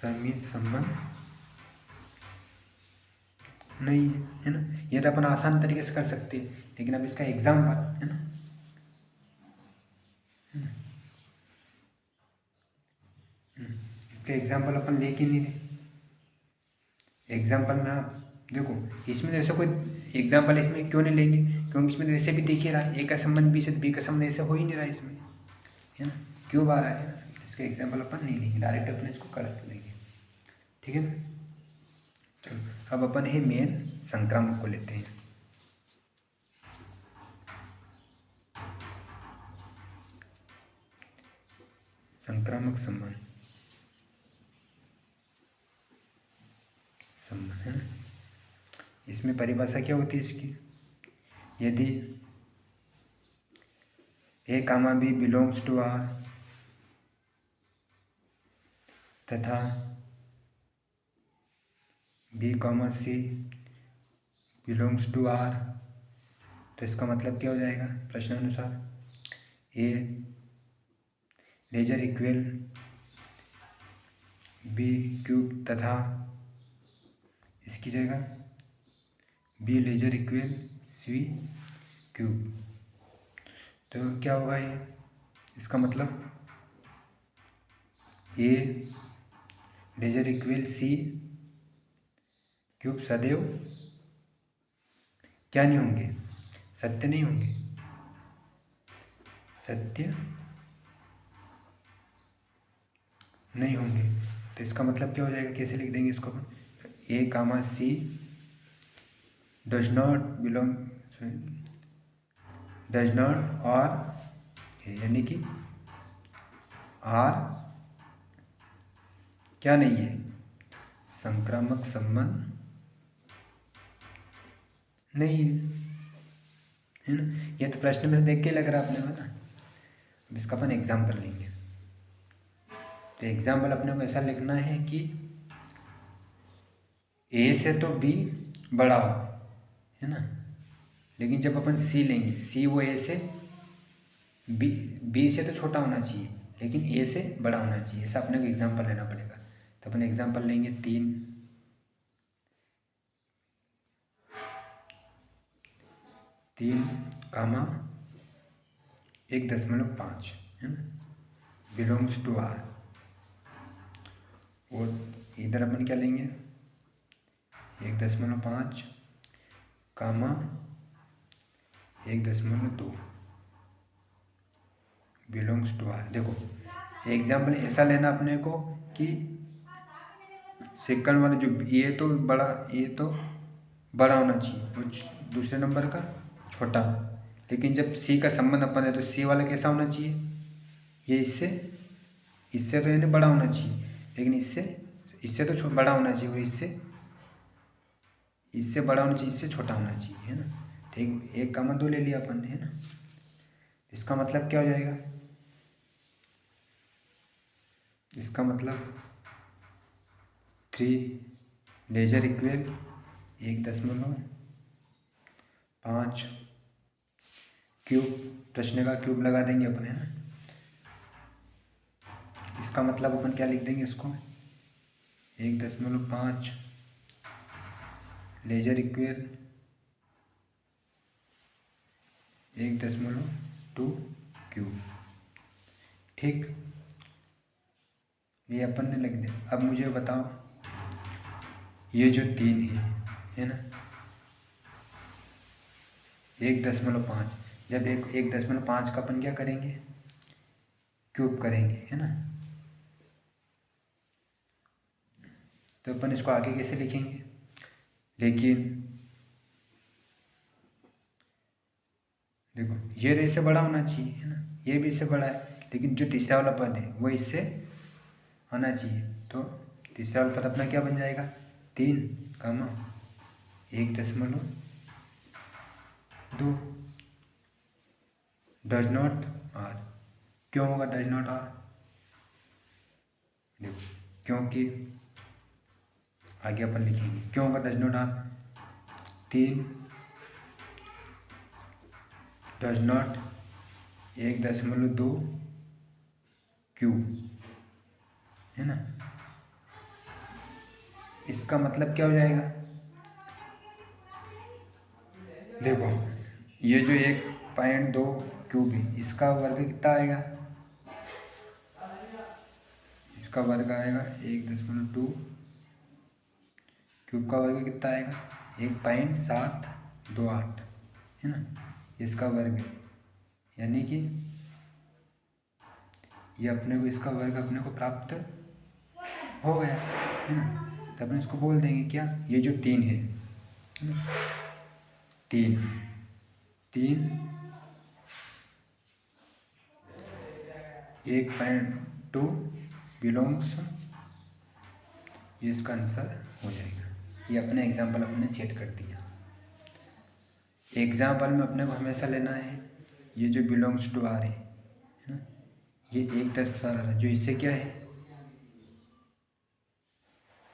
सममित संबंध नहीं है ना। ये तो अपन आसान तरीके से कर सकते हैं, लेकिन अब इसका एग्जाम्पल है ना, इसका एग्जाम्पल अपन लेके नहीं रहे, एग्जाम्पल में आप देखो, इसमें तो ऐसा कोई एग्जाम्पल इसमें क्यों नहीं लेंगे, क्योंकि इसमें तो वैसे भी दिख ही रहा है, ए का संबंध बी से, बी का संबंध ऐसे हो ही नहीं रहा है इसमें, है ना, क्यों आ रहा है ना, इसका एग्जाम्पल अपन नहीं लेंगे, डायरेक्ट अपन इसको कर लेंगे, ठीक है ना। चलो अब अपन है मेन संक्रामक को लेते हैं, संक्रामक संबंध है ना, इसमें परिभाषा क्या होती है इसकी, यदि ए comma B belongs to R तथा B comma C belongs to R, तो इसका मतलब क्या हो जाएगा, प्रश्नानुसार a lesser equal b cube तथा इसकी जगह b lesser equal c cube, तो क्या होगा ये, इसका मतलब a lesser equal c cube सदैव क्या नहीं होंगे, सत्य नहीं होंगे, सत्य नहीं होंगे, तो इसका मतलब क्या हो जाएगा, कैसे लिख देंगे इसको, A comma C does not belong, does not और यानी कि आर क्या नहीं है, संक्रामक संबंध नहीं है ना। ये तो प्रश्न में देख के लग रहा है अपने को ना, अब इसका अपन एग्जाम्पल लेंगे, तो एग्जाम्पल अपने को ऐसा लिखना है कि ए से तो बी बड़ा हो, है ना, लेकिन जब अपन सी लेंगे, सी वो ए से बी से तो छोटा होना चाहिए लेकिन ए से बड़ा होना चाहिए। ऐसा अपने को एग्जांपल लेना पड़ेगा। तो अपन एग्जांपल लेंगे 3 कामा 1.5, है ना, बिलोंग्स टू आर। और इधर अपन क्या लेंगे, 1.5 कामा 1.2 बिलोंग्स टू आर। देखो एग्जाम्पल ऐसा लेना अपने को कि सेकंड वाला जो ये तो बड़ा होना चाहिए और दूसरे नंबर का छोटा। लेकिन जब सी का संबंध अपन है तो सी वाला कैसा होना चाहिए, ये इससे तो यानी बड़ा होना चाहिए, लेकिन इससे तो बड़ा होना चाहिए और इससे बड़ा होना चाहिए, इससे छोटा होना चाहिए, है ना। तो एक कामा 2 ले लिया अपन ने, है ना। इसका मतलब क्या हो जाएगा, इसका मतलब 3 लेजर इक्वल 1.5 क्यूब, प्रश्न का क्यूब लगा देंगे अपन, है ना। इसका मतलब अपन क्या लिख देंगे इसको, 1.5 लेजर इक्वल 1.2 क्यूब। ठीक, ये अपन ने लिख दिया। अब मुझे बताओ ये जो 3 है ना, 1.5, जब 1.5 का अपन क्या करेंगे, क्यूब करेंगे, है ना। तो अपन इसको आगे कैसे लिखेंगे, लेकिन देखो ये तो इससे बड़ा होना चाहिए, है ना, ये भी इससे बड़ा है, लेकिन जो तीसरा वाला पद है वो इससे आना चाहिए। तो तीसरा वाला पद अपना क्या बन जाएगा, 3 कामा 1.2 डज नॉट आर। क्यों होगा डज नॉट आर, देखो क्योंकि आगे अपन लिखेंगे क्यों होगा does not R, 3 does not 1.2 cube, है ना। इसका मतलब क्या हो जाएगा, देखो ये जो 1.2 क्यूब है इसका वर्ग कितना आएगा, इसका वर्ग आएगा 1.2 क्यूब का वर्ग कितना आएगा 1.728, है ना, इसका वर्ग है। यानी कि ये अपने को इसका वर्ग अपने को प्राप्त हो गया, है ना। तो अपन इसको बोल देंगे क्या, ये जो 3 है, 3 1.2 बिलोंग्स, ये इसका आंसर हो जाएगा। ये अपने एग्जाम्पल अपने सेट कर दिया। एग्जाम्पल में अपने को हमेशा लेना है ये जो बिलोंग्स टू आर है ना, ये 1.10 जो इससे क्या है,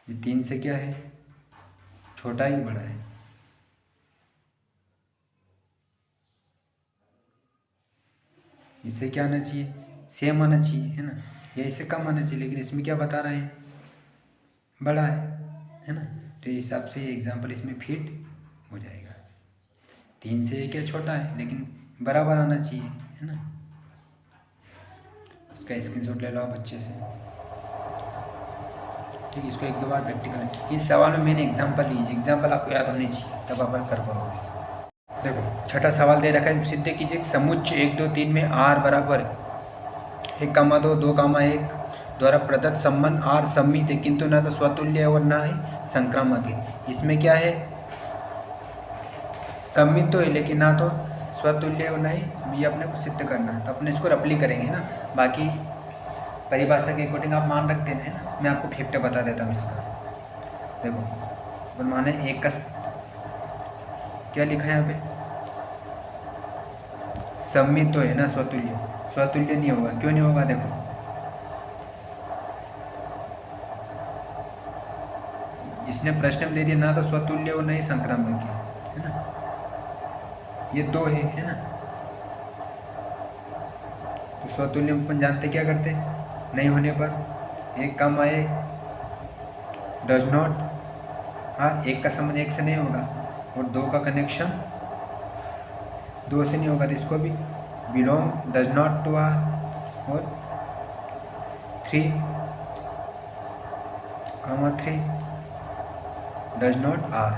ये 3 से क्या है, छोटा ही बड़ा है, इससे क्या आना चाहिए, सेम आना चाहिए, है ना, या इससे कम आना चाहिए, लेकिन इसमें क्या बता रहे हैं, बड़ा है ना। तो इस हिसाब से ये एग्जाम्पल इसमें फिट हो जाएगा। 3 से ये क्या छोटा है लेकिन बराबर आना चाहिए, है ना। इसका स्क्रीनशॉट ले लो आप अच्छे से, ठीक। इसको 1-2 बार प्रैक्टिकल, इस सवाल में मैंने एग्जाम्पल ली, एग्जाम्पल आपको याद होनी चाहिए तब अपन कर पाओगे। देखो छठा सवाल दे रखा है, सिद्ध कीजिए समुच्चय 1, 2, 3 में r बराबर 1,2, 2,1 द्वारा प्रदत्त संबंध r सम्मित है किंतु न तो स्वतुल्य है और न ही संक्रामक है। इसमें क्या है, सम्मित तो है लेकिन ना तो स्वतुल्य और ना ही, ये अपने को सिद्ध करना है। तो अपने इसको रपली करेंगे ना, बाकी परिभाषा के अकॉर्डिंग आप मान रखते हैं ना, मैं आपको फिफ्ट बता देता हूँ इसका। देखो माने 1 का क्या लिखा है यहाँ पे, सम्मित तो है ना, स्वतुल्य नहीं होगा। क्यों नहीं होगा, देखो इसने प्रश्न में दे दिया ना तो स्वतुल्य और नहीं संक्रामक है ना, ये दो है ना। तो स्वतुल्य अपन जानते क्या करते, नहीं होने पर एक कम आए डज नॉट, हाँ एक का संबंध एक से नहीं होगा और दो का कनेक्शन दो से नहीं होगा, तो इसको भी belong does not to R, और 3 डज नॉट आर।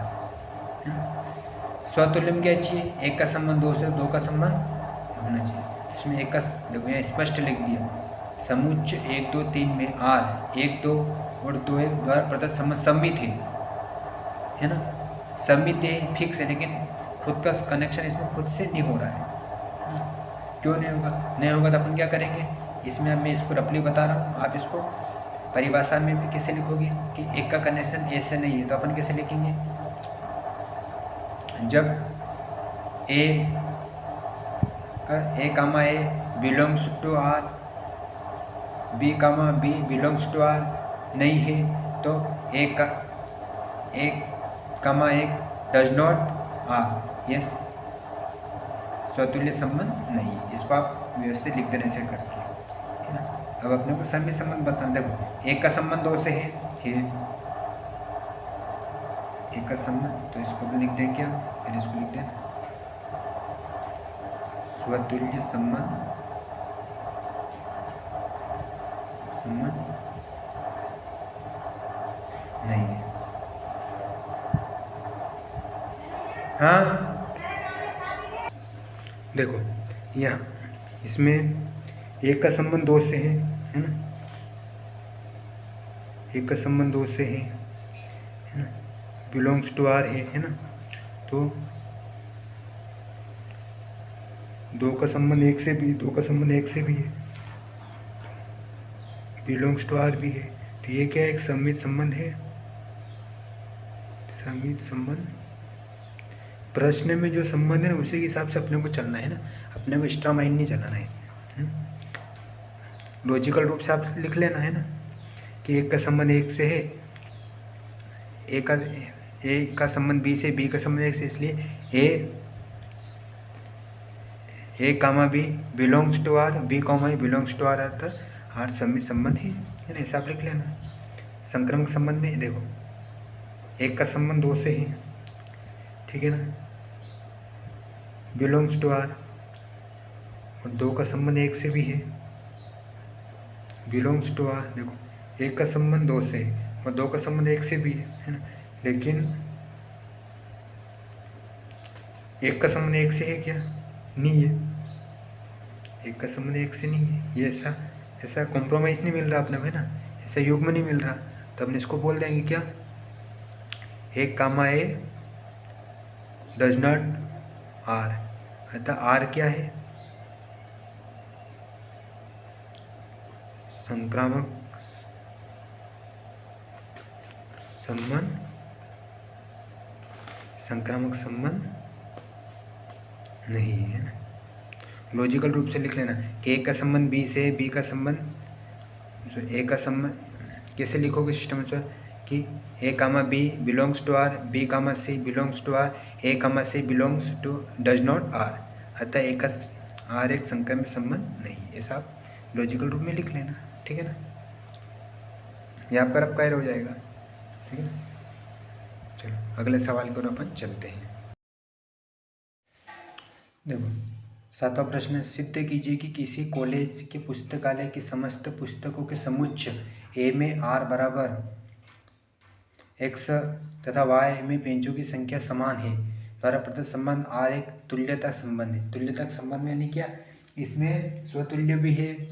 स्वतुल्य में क्या चाहिए, एक का संबंध दो से, दो का संबंध होना चाहिए। इसमें एक का देखो यहाँ स्पष्ट लिख दिया, समुच्चय 1 2 3 में आर 1 2 और 2 1 द्वारा प्रदत्त संबंध सम्मित है ना, सम्मित है फिक्स है, लेकिन खुद का कनेक्शन इसमें खुद से नहीं हो रहा है। क्यों नहीं होगा, नहीं होगा तो अपन क्या करेंगे, इसमें मैं इसको रफली बता रहा हूँ, आप इसको परिभाषा में भी कैसे लिखोगे कि एक का कनेक्शन ए से नहीं है, तो अपन कैसे लिखेंगे, जब A comma A belongs to R, B comma B belongs to R नहीं है, तो ए कामा एक डज नॉट आर, ये स्वतुल्य संबंध नहीं है। इसको आप व्यवस्थित लिख देने से करके है ना। अब अपने को सम्मित संबंध बताना, देखो एक का संबंध दो से है एक का संबंध, तो इसको भी लिख दें क्या, फिर इसको लिख दें स्वतुल्य संबंध नहीं है। हाँ देखो यहाँ इसमें एक का संबंध दो से है ना, एक का संबंध दो से है ना, बिलोंग्स टू आर है ना, तो दो का संबंध एक से भी, दो का संबंध एक से भी है, बिलोंग्स टू आर भी है, तो ये क्या है, एक सम्मित संबंध है। सम्मित संबंध, प्रश्न में जो संबंध है ना उसी के हिसाब से अपने को चलना है ना, अपने को एक्स्ट्रा माइंड नहीं चलाना है। लॉजिकल रूप से आप लिख लेना है ना कि एक का संबंध एक से है, ए का संबंध बी से, बी का संबंध एक से, इसलिए A comma B belongs to R, B comma B belongs to R, अर्थात आर सम्मित संबंध है ना, ऐसा आप लिख लेना। संक्रमक संबंध में देखो एक का संबंध दो से है, ठीक है ना, बिलोंग्स टू आर, और दो का संबंध एक से भी है, बिलोंग्स टू आर। देखो एक का संबंध दो से है और दो का संबंध एक से भी है ना, लेकिन एक का संबंध एक से है क्या, नहीं है, एक का संबंध एक से नहीं है, ये ऐसा कॉम्प्रोमाइज़ नहीं मिल रहा अपने को है ना, ऐसा युग्म नहीं मिल रहा, तो अपने इसको बोल देंगे क्या, एक कामा ए डज नॉट आर, अर्थात आर क्या है, संक्रामक संबंध, संक्रामक संबंध नहीं है ना। लॉजिकल रूप से लिख लेना कि एक का संबंध बी से, बी का संबंध ए का संबंध कैसे लिखोगे सिस्टम से कि A comma B belongs to R, B comma C belongs to R, A comma C belongs to does not R, अतः ए का आर एक संक्रमित संबंध नहीं, ऐसा आप लॉजिकल रूप में लिख लेना, ठीक है ना। ये आपका रफ क्लियर हो जाएगा, ठीक है ना। चलो अगले सवाल की ओर अपन चलते हैं। देखो 7वां प्रश्न, सिद्ध कीजिए कि किसी कॉलेज के पुस्तकालय की समस्त पुस्तकों के समुच्चय ए में आर बराबर एक्स तथा वाई में पेजों की संख्या समान है, द्वारा प्रदत्त संबंध आर एक तुल्यता संबंध है। तुल्यता संबंध में यानी क्या, इसमें स्वतुल्य भी है,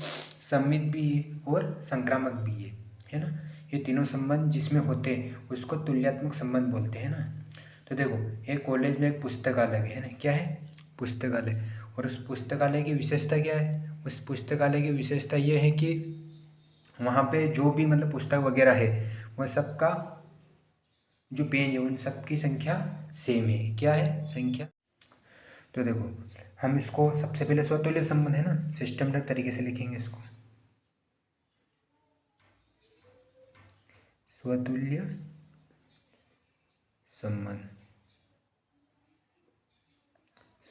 सम्मित भी है और संक्रामक भी है ना। ये तीनों संबंध जिसमें होते हैं उसको तुल्यात्मक संबंध बोलते हैं ना। तो देखो एक कॉलेज में एक पुस्तकालय है ना, क्या है, पुस्तकालय, और उस पुस्तकालय की विशेषता क्या है, उस पुस्तकालय की विशेषता ये है कि वहाँ पे जो भी मतलब पुस्तक वगैरह है वह सबका जो पेज है उन सबकी संख्या सेम है, क्या है संख्या। तो देखो हम इसको सबसे पहले स्वतुल्य संबंध है ना, सिस्टमेटिक तरीके से लिखेंगे इसको, स्वतुल्य संबंध।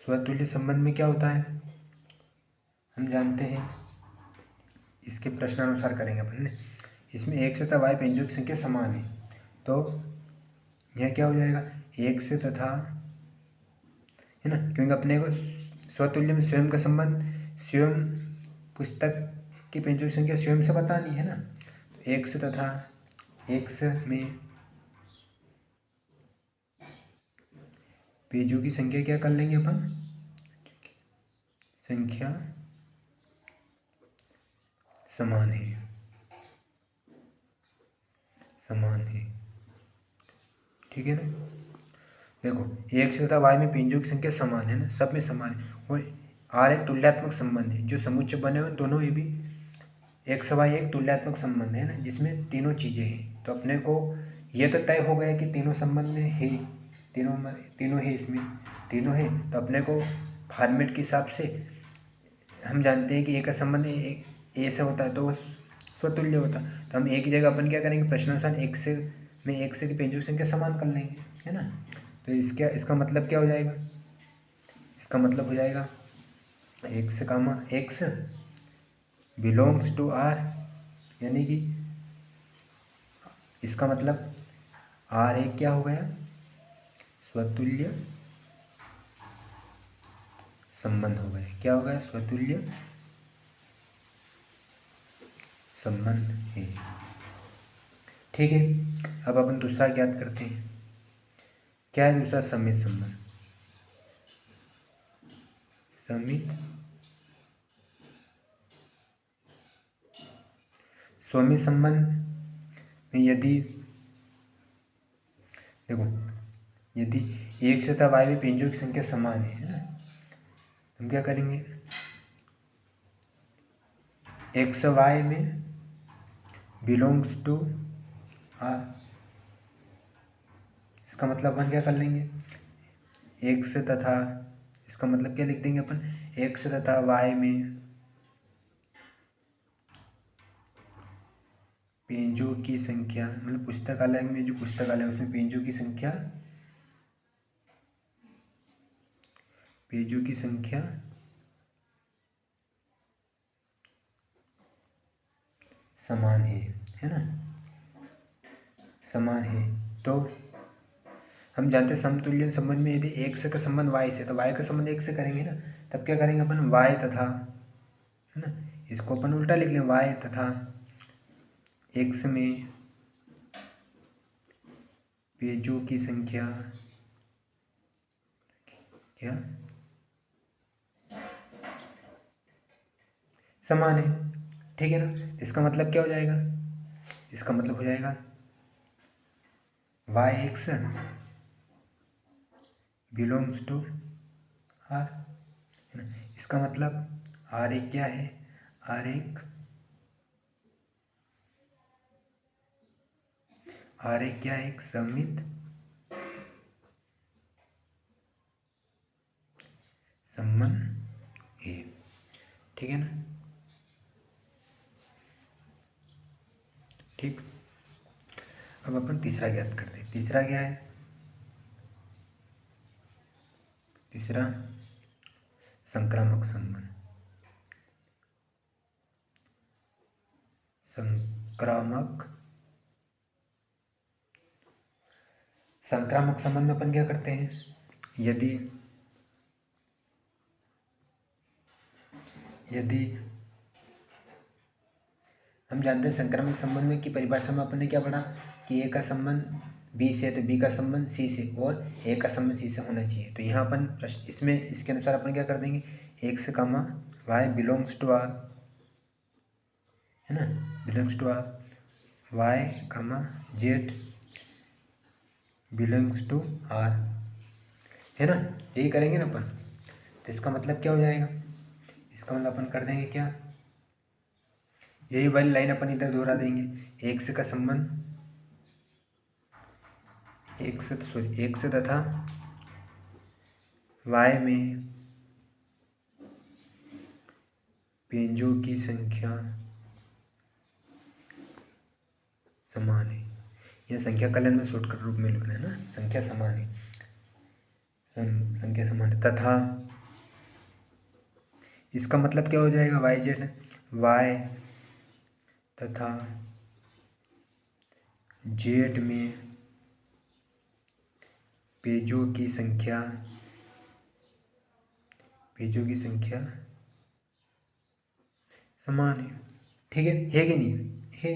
स्वतुल्य संबंध में क्या होता है हम जानते हैं, इसके प्रश्नानुसार करेंगे अपन ने। इसमें x तथा y पेंजों की संख्या समान है, तो यह क्या हो जाएगा, x तथा, है ना, क्योंकि अपने को स्वतुल्य में स्वयं का संबंध, स्वयं पुस्तक की पेंजों की संख्या स्वयं से बतानी है ना, तो x तथा x में पेजों की संख्या क्या कर लेंगे अपन, संख्या समान है, समान है, ठीक है ना। देखो x तथा y में पेंजों की संख्या समान है ना, सब में समान है, और r एक तुल्यात्मक संबंध है, जो समुच्चय बने हुए दोनों ये भी x y एक तुल्यात्मक संबंध है ना, जिसमें तीनों चीज़ें हैं। तो अपने को ये तो तय हो गया कि तीनों संबंध में है, तीनों है, इसमें तीनों है, तो अपने को फॉर्मेट के हिसाब से हम जानते हैं कि एक का संबंध एक ए से होता है तो वो स्वतुल्य होता है, तो हम एक ही जगह अपन क्या करेंगे, प्रश्नानुसार x में x की पेंजों की संख्या समान कर लेंगे, है ना। तो इसका मतलब क्या हो जाएगा, इसका मतलब हो जाएगा x comma x belongs to r, यानी कि इसका मतलब r एक क्या हो गया, स्वतुल्य संबंध हो गया, क्या हो गया, स्वतुल्य संबंध है, ठीक है। अब अपन दूसरा ज्ञात करते हैं, क्या है दूसरा, समित संबंध। समित स्वमित संबंध में यदि देखो, यदि x तथा y में पेंजों की संख्या समान है ना, हम क्या करेंगे, x y में बिलोंग्स टू r, इसका मतलब अपन क्या कर लेंगे, x तथा, इसका मतलब क्या लिख देंगे अपन, x तथा y में पेंजों की संख्या, मतलब पुस्तकालय में जो पुस्तकालय है उसमें पेंजों की संख्या, पेजों की संख्या समान है ना, समान है। तो हम जानते हैं समतुल्य संबंध में यदि x का संबंध y से, तो y का संबंध x से करेंगे ना, तब क्या करेंगे अपन, y तथा, है ना, इसको अपन उल्टा लिख लें, y तथा x में पेजों की संख्या क्या समान है, ठीक है ना। इसका मतलब क्या हो जाएगा, इसका मतलब हो जाएगा yx बिलोंग्स टू r, है ना। इसका मतलब r एक क्या है, r एक क्या है, एक समित संबंध है, ठीक है ना, ठीक। अब अपन तीसरा ज्ञात करते हैं, तीसरा क्या है, तीसरा संक्रामक संबंध। संक्रामक संबंध में अपन क्या करते हैं, यदि हम जानते हैं संक्रामक संबंध में की परिभाषा में अपन ने क्या पढ़ा कि ए का संबंध बी से है तो बी का संबंध सी से, और ए का संबंध सी से होना चाहिए। तो यहाँ अपन प्रश्न इसमें इसके अनुसार अपन क्या कर देंगे, x comma y belongs to R, है ना, belongs to R, y comma z belongs to R, है ना, यही करेंगे ना अपन। तो इसका मतलब क्या हो जाएगा, इसका मतलब अपन कर देंगे क्या, यही वाली लाइन अपन इधर दोहरा देंगे, एक्स का संबंध एक्स तथा वाई में पेंजों की संख्या समान है, यह संख्या कलन में शॉर्टकट रूप में लिखना है ना, संख्या समान है, संख्या समान है। तथा इसका मतलब क्या हो जाएगा, वाई जेड, वाई तथा जेड में पेजों की संख्या समान है। ठीक है कि नहीं है,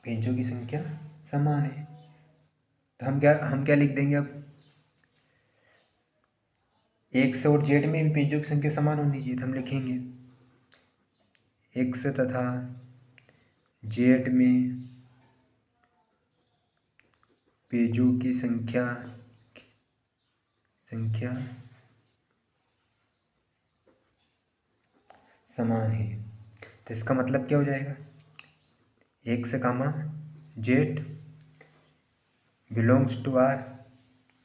पेजों की संख्या समान है। तो हम क्या लिख देंगे अब, एक्स और जेड में भी पेजों की संख्या समान होनी चाहिए। तो हम लिखेंगे एक्स तथा जेड में पेजों की संख्या समान है। तो इसका मतलब क्या हो जाएगा, x comma z belongs to R.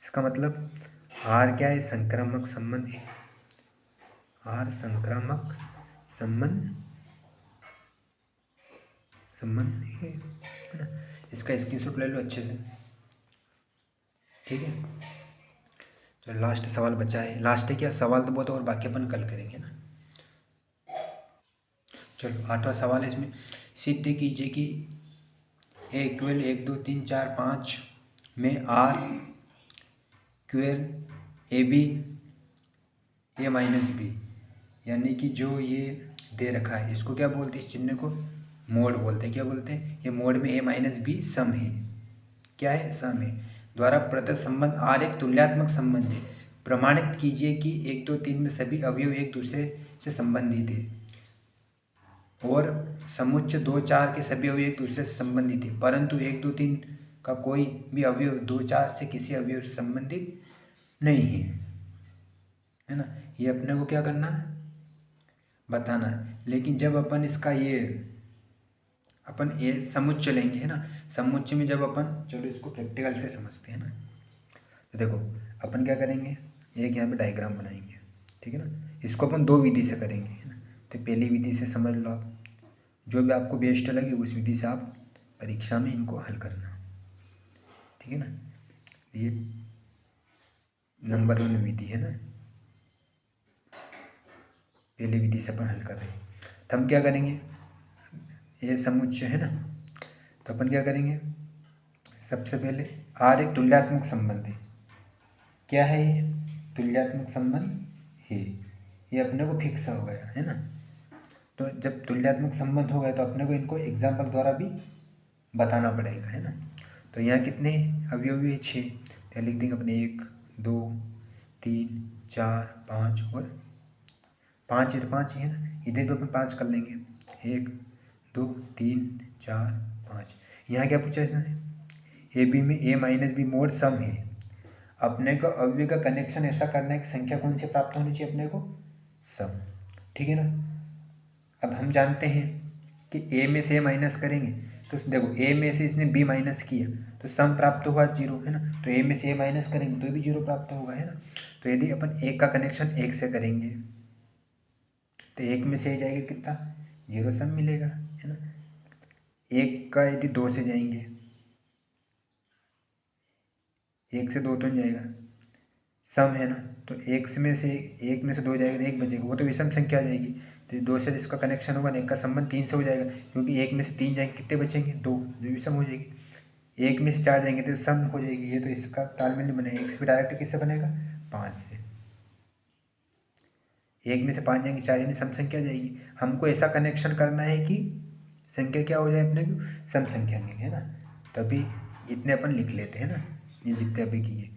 इसका मतलब आर क्या है, संक्रामक संबंध है, आर संक्रामक संबंध है ना। इसका स्क्रीनशॉट ले लो अच्छे से, ठीक है। तो लास्ट सवाल बचा है, लास्ट है क्या, सवाल तो बहुत और बाकी अपन कल करेंगे ना। चलो 8वां सवाल है इसमें, सिद्ध कीजिए कि ए इक्वल 1 2 3 4 5 में R equal a b a minus b, यानी कि जो ये दे रखा है इसको क्या बोलते हैं, इस चिन्ह को मोड बोलते हैं। क्या बोलते हैं, ये मोड में ए माइनस बी सम है, क्या है, सम है, द्वारा प्रदत्त संबंध आर एक तुल्यात्मक संबंध है। प्रमाणित कीजिए कि 1 2 3 में सभी अवयव एक दूसरे से संबंधित है और समुच्चय 2 4 के सभी अवयव एक दूसरे से संबंधित है, परंतु 1 2 3 का कोई भी अवयव 2 4 से किसी अवयव से संबंधित नहीं है ना। ये अपने को क्या करना है, बताना है। लेकिन जब अपन इसका ये अपन ये समुच्चय लेंगे है ना, समुच्चय में जब अपन, चलो इसको प्रैक्टिकल से समझते हैं ना। तो देखो अपन क्या करेंगे, एक यहाँ पे डायग्राम बनाएंगे, ठीक है ना। इसको अपन दो विधि से करेंगे है ना। तो पहली विधि से समझ लो आप, जो भी आपको बेस्ट लगे उस विधि से आप परीक्षा में इनको हल करना, ठीक है ना। ये नंबर 1 विधि है ना, पहली विधि से अपन हल कर रहे हैं। तो हम क्या करेंगे, ये समुच्चय है ना, तो अपन क्या करेंगे, सबसे पहले आर एक तुल्यात्मक संबंध है। क्या है ये, तुल्यात्मक संबंध है, ये अपने को फिक्स हो गया है ना। तो जब तुल्यात्मक संबंध हो गया तो अपने को इनको एग्जाम्पल द्वारा भी बताना पड़ेगा है ना। तो यहाँ कितने अवयव है, 6, तो लिख देंगे अपने 1 2 3 4 5 और 5 है तो 5 ही है ना, इधर भी अपन 5 कर लेंगे, 1 2 3 4 5। यहाँ क्या पूछा इसने, ए बी में ए माइनस बी मोड सम है। अपने को अवयव का कनेक्शन ऐसा करना है कि संख्या कौन सी प्राप्त होनी चाहिए अपने को, सम, ठीक है ना। अब हम जानते हैं कि ए में से ए माइनस करेंगे तो देखो ए में से इसने बी माइनस किया तो सम प्राप्त हुआ 0 है ना, तो ए में से ए माइनस करेंगे तो भी 0 प्राप्त होगा है ना। तो यदि अपन एक का कनेक्शन 1 से करेंगे तो 1 में से जाएगा कितना, 0 सम मिलेगा है ना। 1 का यदि 2 से जाएंगे, 1 से 2 तो नहीं जाएगा, सम है ना, तो 1 में से 2 जाएगा तो 1 बचेगा, वो तो विषम संख्या आ जाएगी। तो 2 से जिसका कनेक्शन होगा 1 का संबंध 3 से हो जाएगा, क्योंकि 1 में से 3 जाएंगे कितने बचेंगे, 2, जो विषम हो जाएगी। 1 में से 4 जाएंगे तो सम हो जाएगी, ये तो इसका तालमेल नहीं बनेगा। 1 से डायरेक्ट किससे बनेगा, 5 से। 1 में से 5 जाएंगे 4, यानी सम संख्या जाएगी। हमको ऐसा कनेक्शन करना है कि संख्या क्या हो जाए अपने को, सम संख्या मिले है ना। तभी इतने अपन लिख लेते हैं ना, ये जितने अभी किए,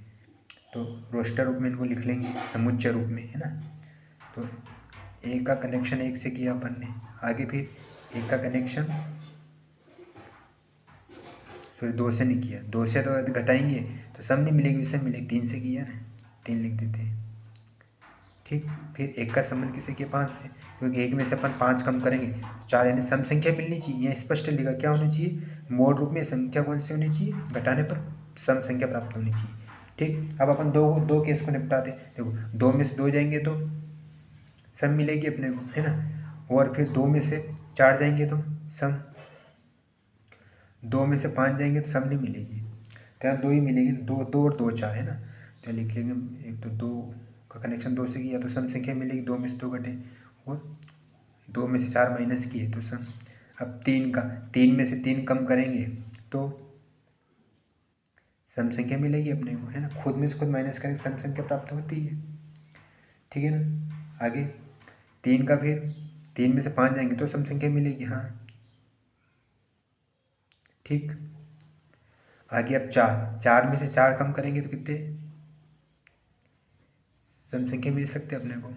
तो रोस्टर रूप में इनको लिख लेंगे समुच्चय रूप में है ना। तो एक का कनेक्शन 1 से किया अपन ने, आगे फिर एक का कनेक्शन 2 से नहीं किया, 2 से तो घटाएंगे तो सम नहीं मिलेगी, उससे मिलेगी, 3 से किया ना, 3 लिख देते हैं, ठीक। फिर एक का संबंध किससे किया, 5 से, क्योंकि 1 में से अपन 5 कम करेंगे 4, यानी सम संख्या मिलनी चाहिए। यहाँ स्पष्ट लिखा क्या होनी चाहिए, मोड रूप में संख्या कौन सी होनी चाहिए, घटाने पर सम संख्या प्राप्त होनी चाहिए, ठीक। अब अपन दो केस को निपटाते, देखो 2 में से 2 जाएंगे तो सम मिलेगी अपने को है ना, और फिर 2 में से 4 जाएंगे तो सम, 2 में से 5 जाएंगे तो सब नहीं मिलेगी, तो यहाँ 2 ही मिलेगी। 2 2 और 2 4 है ना, तो लिख लेंगे एक तो 2 का कनेक्शन 2 से किया तो सम संख्या मिलेगी, 2 में से 2 घटे और 2 में से 4 माइनस किए तो सम। अब 3 में से 3 कम करेंगे तो सम संख्या मिलेगी अपने को, है ना। खुद में से खुद माइनस करेंगे सम संख्या प्राप्त होती है, ठीक है ना। आगे 3 का फिर 3 में से 5 जाएंगे तो सम संख्या मिलेगी, हाँ ठीक। आगे अब 4 में से 4 कम करेंगे तो कितने सम संख्या मिल सकते हैं अपने को।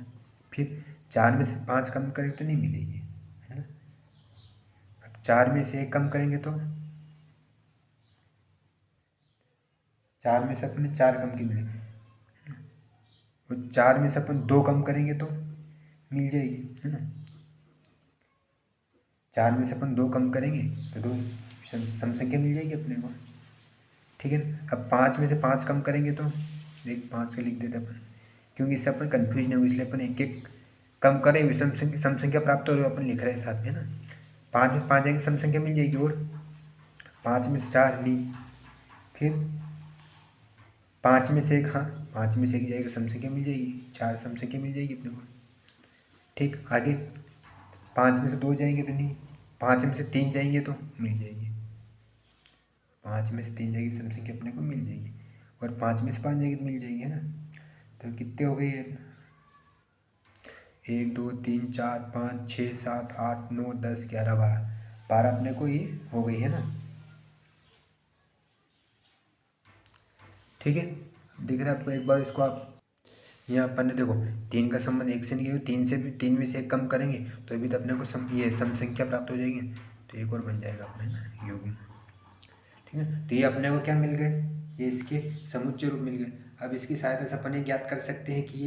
फिर 4 में से 5 कम करेंगे तो नहीं मिलेगी, है ना। अब 4 में से 1 कम करेंगे तो 4 में से अपने 4 कम की मिलेगी, और 4 में से अपन 2 कम करेंगे तो मिल जाएगी, है ना। 4 में से अपन 2 कम करेंगे तो 2 सम संख्या मिल जाएगी अपने को, ठीक है ना। अब 5 में से 5 कम करेंगे तो एक 5 का लिख देते अपन, क्योंकि इससे अपन कन्फ्यूज नहीं हो, इसलिए अपन एक एक कम करें हुए सम संख्या प्राप्त हो रही अपन लिख रहे हैं साथ में, ना। 5 में से 5 जाएंगे सम संख्या मिल जाएगी, और 5 में से 4 नहीं, फिर 5 में से 1, हाँ 5 में से 1 जाएगा सम संख्या मिल जाएगी, 4 सम संख्या मिल जाएगी अपने को, ठीक। आगे 5 में से 2 जाएंगे तो नहीं, 5 में से 3 जाएंगे तो मिल जाएगी, 5 में से 3 जाएगी सम संख्या अपने को मिल जाएगी, और 5 में से 5 जाएगी तो मिल जाएगी, है ना। तो कितने हो गए ये, 1 2 3 4 5 6 7 8 9 10 11 12 12 अपने को ये हो गई, है ना, ठीक है। दिख रहा है आपको, एक बार इसको आप यहाँ अपन ने देखो 3 का संबंध 1 से नहीं किया, 3 से भी 3 में से 1 कम करेंगे तो अभी तो अपने को ये सम संख्या प्राप्त हो जाएगी, तो एक और बन जाएगा अपने ना युग्म, ठीक है। तो ये अपने को क्या मिल गए, ये इसके समुच्चय रूप मिल गए। अब इसकी सहायता से अपन ये ज्ञात कर सकते हैं कि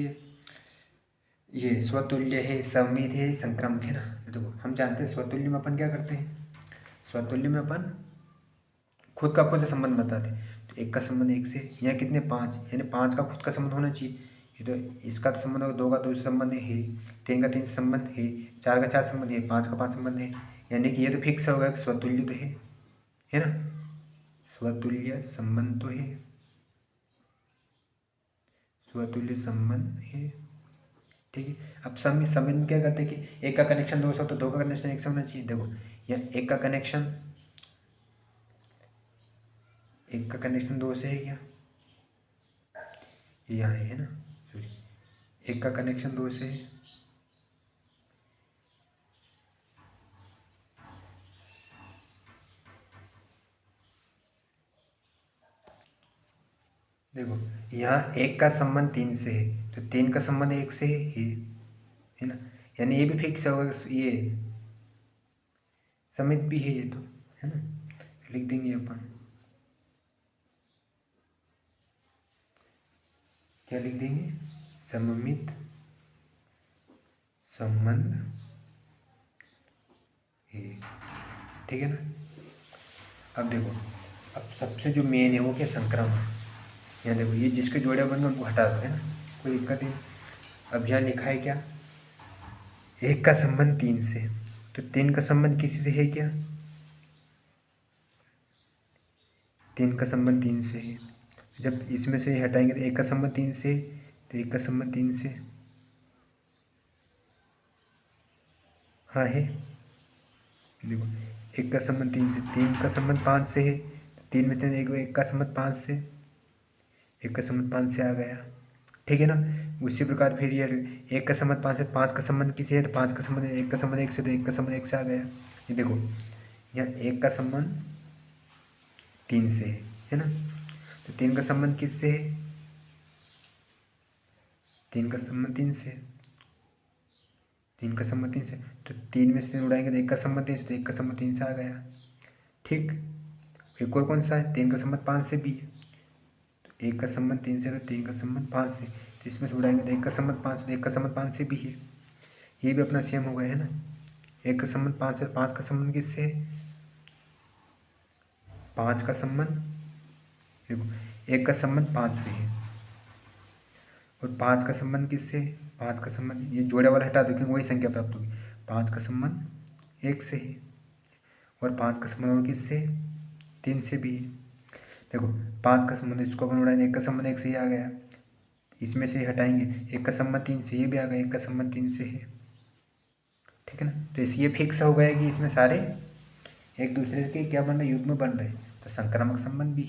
ये स्वतुल्य है, सममित है, संक्रामक है ना। देखो हम जानते हैं स्वतुल्य में अपन क्या करते हैं, स्वतुल्य में अपन खुद का खुद से संबंध बताते हैं। तो 1 का संबंध 1 से, यहाँ कितने 5, यानी 5 का खुद का संबंध होना चाहिए, ये तो इसका तो संबंध होगा, 2 का 2 से संबंध है, 3 का 3 से संबंध है, 4 का 4 संबंध है, 5 का 5 संबंध है, यानी कि ये तो फिक्स होगा कि स्वतुल्य तो है ना, स्वतुल्य संबंध तो है, स्वतुल्य संबंध है, ठीक है। अब समय में क्या करते हैं कि 1 का कनेक्शन 2 से तो 2 का कनेक्शन 1 से होना चाहिए। देखो यहाँ 1 का कनेक्शन 2 से है क्या, ये यहाँ है ना, सॉरी 1 का कनेक्शन 2 से है, देखो यहाँ 1 का संबंध 3 से है, तो 3 का संबंध 1 से है ना, यानी ये भी फिक्स होगा, ये समित भी है ये तो, है ना। लिख देंगे अपन, क्या लिख देंगे, सममित संबंध है, ठीक है ना। अब देखो, अब सबसे जो मेन है वो क्या, संक्रामक। यहाँ देखो ये जिसके जोड़े बन गए उनको हटा दो, है ना, कोई दिक्कत नहीं। अब यहाँ लिखा है क्या, 1 का संबंध 3 से, तो 3 का संबंध किसी से है क्या, 3 का संबंध 3 से है। जब इसमें से हटाएंगे तो 1 का संबंध 3 से, तो 1 का संबंध 3 से, हाँ है। देखो 1 का संबंध 3 से, 3 का संबंध 5 से है, 3 में 3 1 का संबंध 5 से, 1 का संबंध 5 से आ गया, ठीक है ना। उसी प्रकार फिर ये 1 का संबंध 5 से, 5 का संबंध किसी है तो 5 का संबंध 1 का संबंध 1 से, तो 1 का संबंध 1 से आ गया। ये देखो यहाँ 1 का संबंध 3 से है ना, तो 3 का संबंध किससे है, 3 का संबंध 3 से, 3 का संबंध 3 से, तो 3 में से 3 उड़ाएंगे तो 1 का संबंध 3 से, तो 1 का संबंध 3 से आ गया, ठीक। एक और कौन सा है, 3 का संबंध 5 से भी है, तो 1 का संबंध 3 से, तो 3 का संबंध 5 से, तो इसमें से उड़ाएंगे तो 1 का संबंध 5 से, तो 1 का संबंध 5 से भी है, ये भी अपना सेम हो गया, है ना। 1 का संबंध 5 से, 5 का संबंध किससे है, 5 का संबंध, देखो 1 का संबंध 5 से है और 5 का संबंध किससे, 5 का संबंध, ये जोड़े वाला हटा दो क्योंकि वही संख्या प्राप्त होगी, 5 का संबंध 1 से है और 5 का संबंध और किससे है, 3 से भी है। देखो 5 का संबंध इसको अपन उड़ाएंगे, 1 का संबंध 1 से ही आ गया, इसमें से हटाएंगे 1 का संबंध 3 से, ये भी आ गया 1 का संबंध 3 से है, ठीक है ना। तो ये फिक्स हो गया कि इसमें सारे एक दूसरे के क्या बन रहे, युग्म बन रहे, तो संक्रामक संबंध भी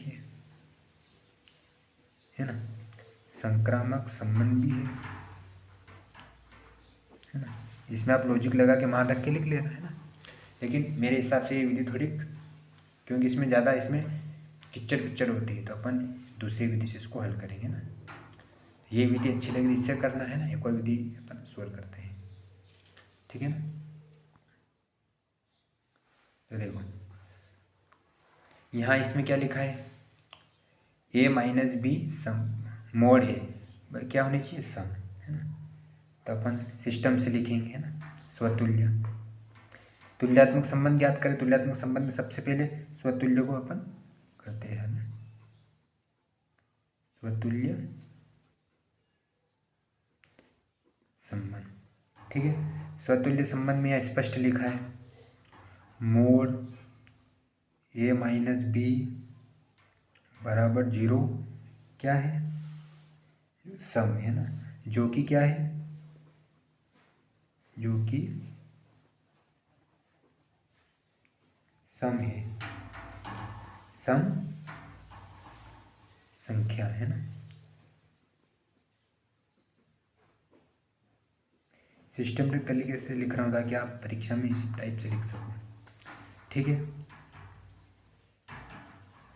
है ना, संक्रामक संबंध भी है ना। इसमें आप लॉजिक लगा के मान रख के लिख लेना, है ना। लेकिन मेरे हिसाब से ये विधि थोड़ी, क्योंकि इसमें ज़्यादा इसमें किच्चर पिक्चर होती है, तो अपन दूसरी विधि से इसको हल करेंगे ना। ये विधि अच्छी लगी इससे करना है ना, एक और विधि अपन सोल्व करते हैं, ठीक है ना। तो देखो यहाँ इसमें क्या लिखा है, a माइनस बी सम मोड है, क्या होनी चाहिए, सम, है ना। तो अपन सिस्टम से लिखेंगे, है ना, स्वतुल्य। तुल्यात्मक संबंध ज्ञात करें, तुल्यात्मक संबंध में सबसे पहले स्वतुल्य को अपन करते हैं ना, स्वतुल्य संबंध, ठीक है। स्वतुल्य संबंध में यह स्पष्ट लिखा है, मोड a माइनस बी बराबर 0 क्या है, सम, है ना, जो कि क्या है, जो कि सम है, सम संख्या, है ना। सिस्टमेटिक तरीके से लिख रहा हूँ ताकि आप परीक्षा में इसी टाइप से लिख सको, ठीक है।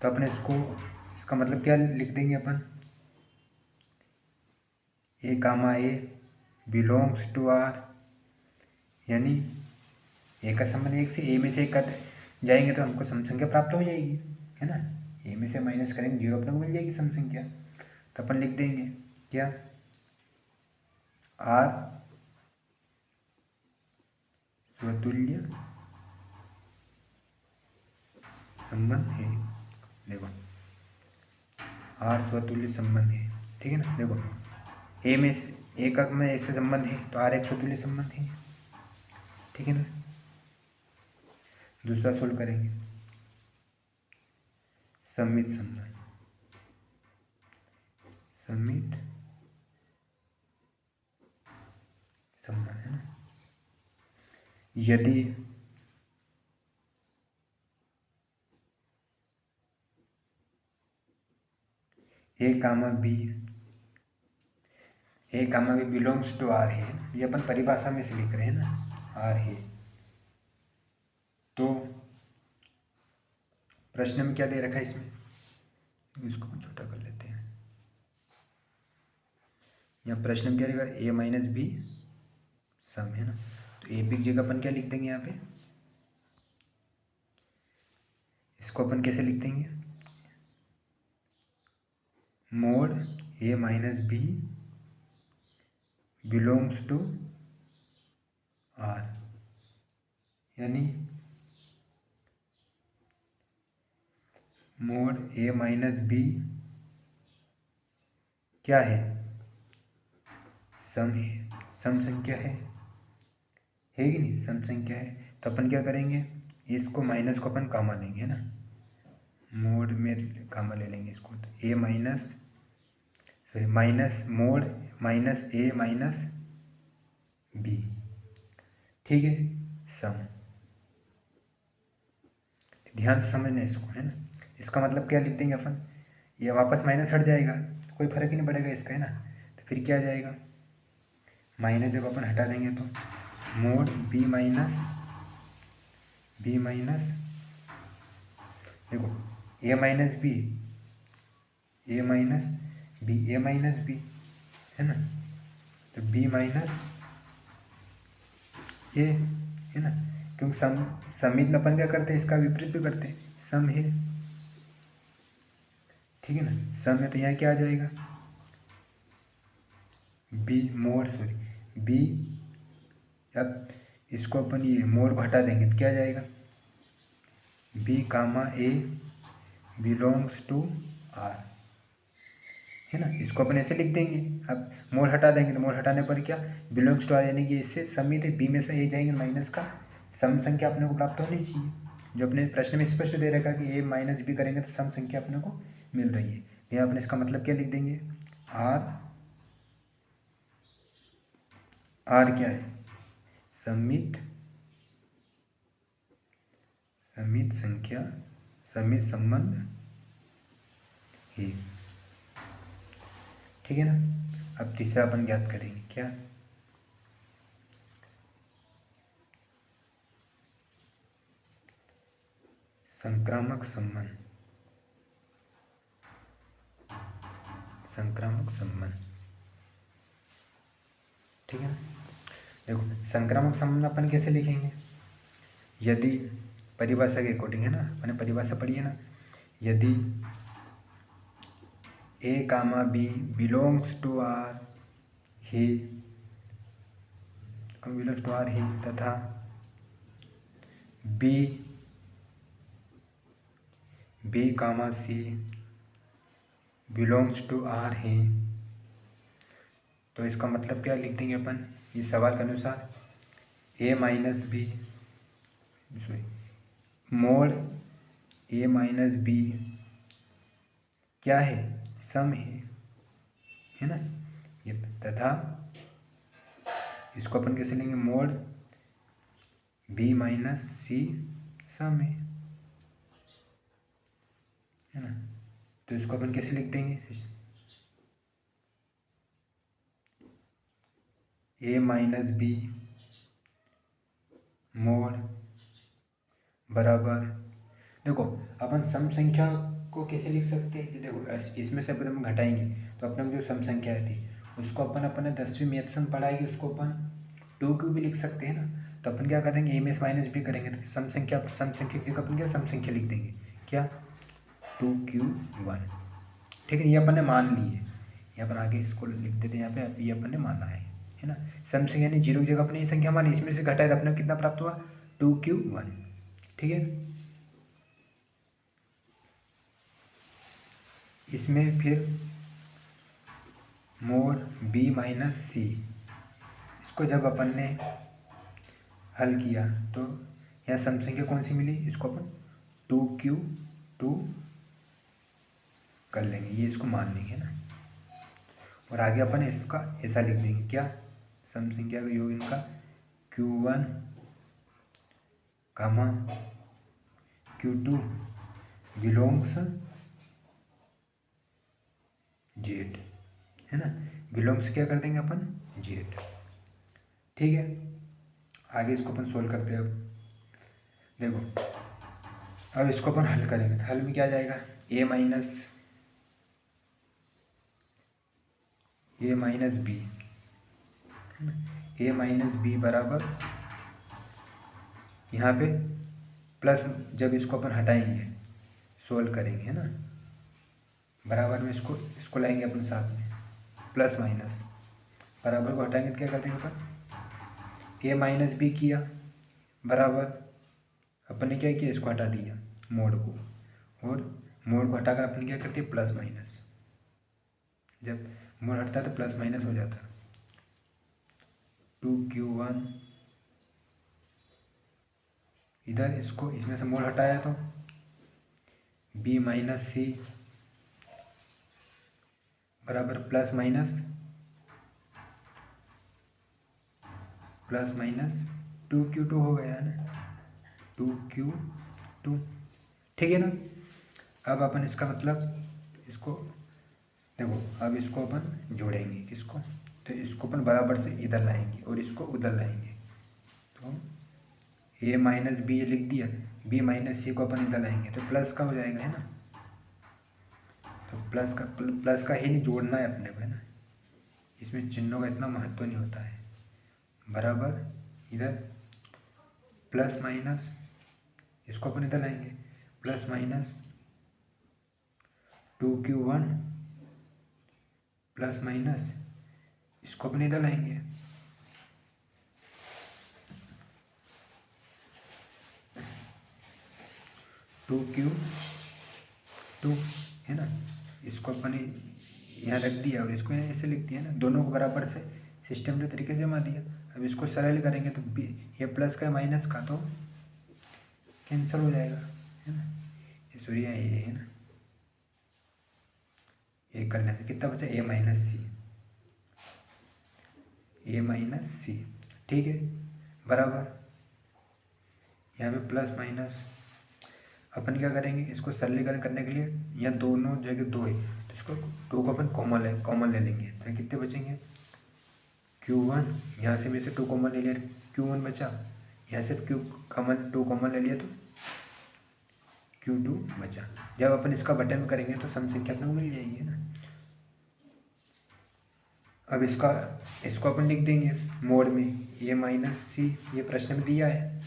तो अपने इसका मतलब क्या लिख देंगे अपन, ए comma A belongs to R, यानी ए का संबंध 1 से, ए में से 1 कट जाएंगे तो हमको सम संख्या प्राप्त हो जाएगी, है ना। ए में से माइनस करेंगे 0 अपने को मिल जाएगी सम संख्या। तो अपन लिख देंगे क्या, आर स्वतुल्य संबंध है, देखो आर स्वतुल्य संबंध है, ठीक है ना। देखो ए में से ए का में ऐसे संबंध है तो आर एक स्वतुल्य संबंध है, ठीक है ना। दूसरा सोल्व करेंगे, समित संबंध, समित संबंध, है ना। यदि ए comma B belongs to R है, ये अपन परिभाषा में से लिख रहे हैं ना, आर है। तो प्रश्न में क्या दे रखा है इसमें, इसको छोटा कर लेते हैं, यहाँ प्रश्न में क्या लिखा, ए माइनस बी सम, है ना। तो ए बी की जगह अपन क्या लिख देंगे, यहाँ पे इसको अपन कैसे लिख देंगे, mod A minus b belongs to R, यानी मोड ए माइनस बी क्या है, सम है, सम संख्या है कि नहीं, सम संख्या है। तो अपन क्या करेंगे, इसको माइनस को अपन कामा लेंगे, है ना, मोड में कामा ले लेंगे इसको, तो A minus sorry minus mod minus A minus B, ठीक है, सम। ध्यान से समझना इसको, है ना। इसका मतलब क्या लिख देंगे अपन, ये वापस माइनस हट जाएगा तो कोई फर्क ही नहीं पड़ेगा इसका, है ना। तो फिर क्या आ जाएगा, माइनस जब अपन हटा देंगे तो मोड बी माइनस देखो ए minus B a minus B, है ना। तो बी माइनस ए, है ना, क्योंकि समित में अपन क्या करते हैं, इसका विपरीत भी करते हैं, सम है, ठीक है ना। सम है तो यहाँ क्या आ जाएगा, बी मोड सॉरी बी, अब इसको अपन ये मोड को हटा देंगे तो क्या आ जाएगा, B comma A belongs to R, है ना। इसको अपन ऐसे लिख देंगे, अब मोड हटा देंगे तो मोड हटाने पर क्या, बिलोंग्स टू आर, यानी कि इससे समित बी में से ए जाएंगे माइनस का सम संख्या अपने को प्राप्त होनी चाहिए। जो अपने प्रश्न में स्पष्ट दे रखा कि a माइनस बी करेंगे तो सम संख्या अपने को मिल रही है। यहाँ अपने इसका मतलब क्या लिख देंगे, आर क्या है, समित संख्या, समित संबंध है। ठीक है ना। अब तीसरा अपन ज्ञात करेंगे, क्या, संक्रामक संबंध। ठीक है ना। देखो संक्रामक संबंध अपन कैसे लिखेंगे, यदि परिभाषा के अकॉर्डिंग है ना, मैंने परिभाषा पढ़ी है ना, यदि a comma B belongs to R ही तथा B comma C belongs to R ही, तो इसका मतलब क्या लिख देंगे अपन, इस सवाल के अनुसार a minus b mod a minus b क्या है, सम है ना ये, तथा इसको अपन कैसे लेंगे, मोड b माइनस सी सम है ना। तो इसको अपन कैसे लिख देंगे, a माइनस बी मोड बराबर, देखो अपन सम संख्या को कैसे लिख सकते हैं, देखो इसमें से अपन हम घटाएंगे तो अपने को जो सम संख्या थी उसको अपन ने 10वीं मैथ सम पढ़ाएगी, उसको अपन 2q भी लिख सकते हैं ना। तो अपन क्या कर देंगे, a में माइनस बी करेंगे तो सम संख्या की जगह अपन क्या सम संख्या लिख देंगे, क्या 2q1। ठीक है, ये अपन ने मान ली है, ये अपन आगे इसको लिख देते हैं यहाँ पे, ये अपन ने माना है ना। सम संख्या यानी 0 की जगह अपने ये संख्या मानी, इसमें से घटाए तो अपने कितना प्राप्त हुआ, 2q1। ठीक है, इसमें फिर मोड b माइनस सी, इसको जब अपन ने हल किया तो यहाँ सम संख्या कौन सी मिली, इसको अपन 2q2 कर लेंगे, ये इसको मान लेंगे ना। और आगे अपन इसका ऐसा लिख देंगे, क्या, सम संख्या का योग इनका q1 कामा q2 बिलोंग्स जेड, है ना, बिलोंग्स क्या कर देंगे अपन, जेड। ठीक है, आगे इसको अपन सोल्व करते हैं। अब देखो अब इसको अपन हल करेंगे तो हल में क्या आ जाएगा, a माइनस बी है ना, a माइनस बी बराबर यहाँ पे प्लस, जब इसको अपन हटाएंगे सोल्व करेंगे है ना, बराबर में इसको लाएंगे अपन साथ में, प्लस माइनस बराबर को हटाएंगे तो क्या कर देंगे अपन, a माइनस बी किया बराबर अपन ने क्या किया, इसको हटा दिया मोड को, और मोड को हटाकर अपन क्या करते हैं, प्लस माइनस, जब मोड हटता है तो प्लस माइनस हो जाता है, 2q1 इधर इसको इसमें से मोड हटाया तो b माइनस सी बराबर प्लस माइनस 2q2 हो गया है ना, 2q2। ठीक है ना। अब अपन इसका मतलब इसको देखो, अब इसको अपन जोड़ेंगे किसको, तो इसको अपन बराबर से इधर लाएंगे और इसको उधर लाएंगे, तो a माइनस बी ये लिख दिया, b माइनस सी को अपन इधर लाएंगे तो प्लस का हो जाएगा, है ना। तो प्लस का ही नहीं जोड़ना है अपने को, है ना, इसमें चिन्हों का इतना महत्व नहीं होता है, बराबर इधर प्लस माइनस, इसको अपन इधर लाएंगे, plus minus 2q1 plus minus इसको अपन इधर लाएंगे, टू है ना, इसको अपन यहाँ रख दिया और इसको यहाँ ऐसे लिख दिया ना, दोनों को बराबर से सिस्टम के तरीके से जमा दिया। अब इसको सरल करेंगे तो ये प्लस का माइनस का तो कैंसिल हो जाएगा, है ना। ये सॉरी ये है ना, ये कर लेते, कितना बचा ए माइनस सी, ठीक है, बराबर यहाँ पे प्लस माइनस। अपन क्या करेंगे, इसको सरलीकरण करने के लिए, यहाँ दोनों जगह दो है तो इसको टू को अपन कॉमन ले लेंगे, तो कितने बचेंगे Q1, यहाँ से मेरे से टू कॉमन ले लिया, Q1 बचा, यहाँ से टू कॉमन ले लिया तो Q2 बचा। जब अपन इसका बटन में करेंगे तो सम संख्या अपने को मिल जाएगी, है ना। अब इसको अपन लिख देंगे मोड में ए माइनस सी, ये प्रश्न में दिया है,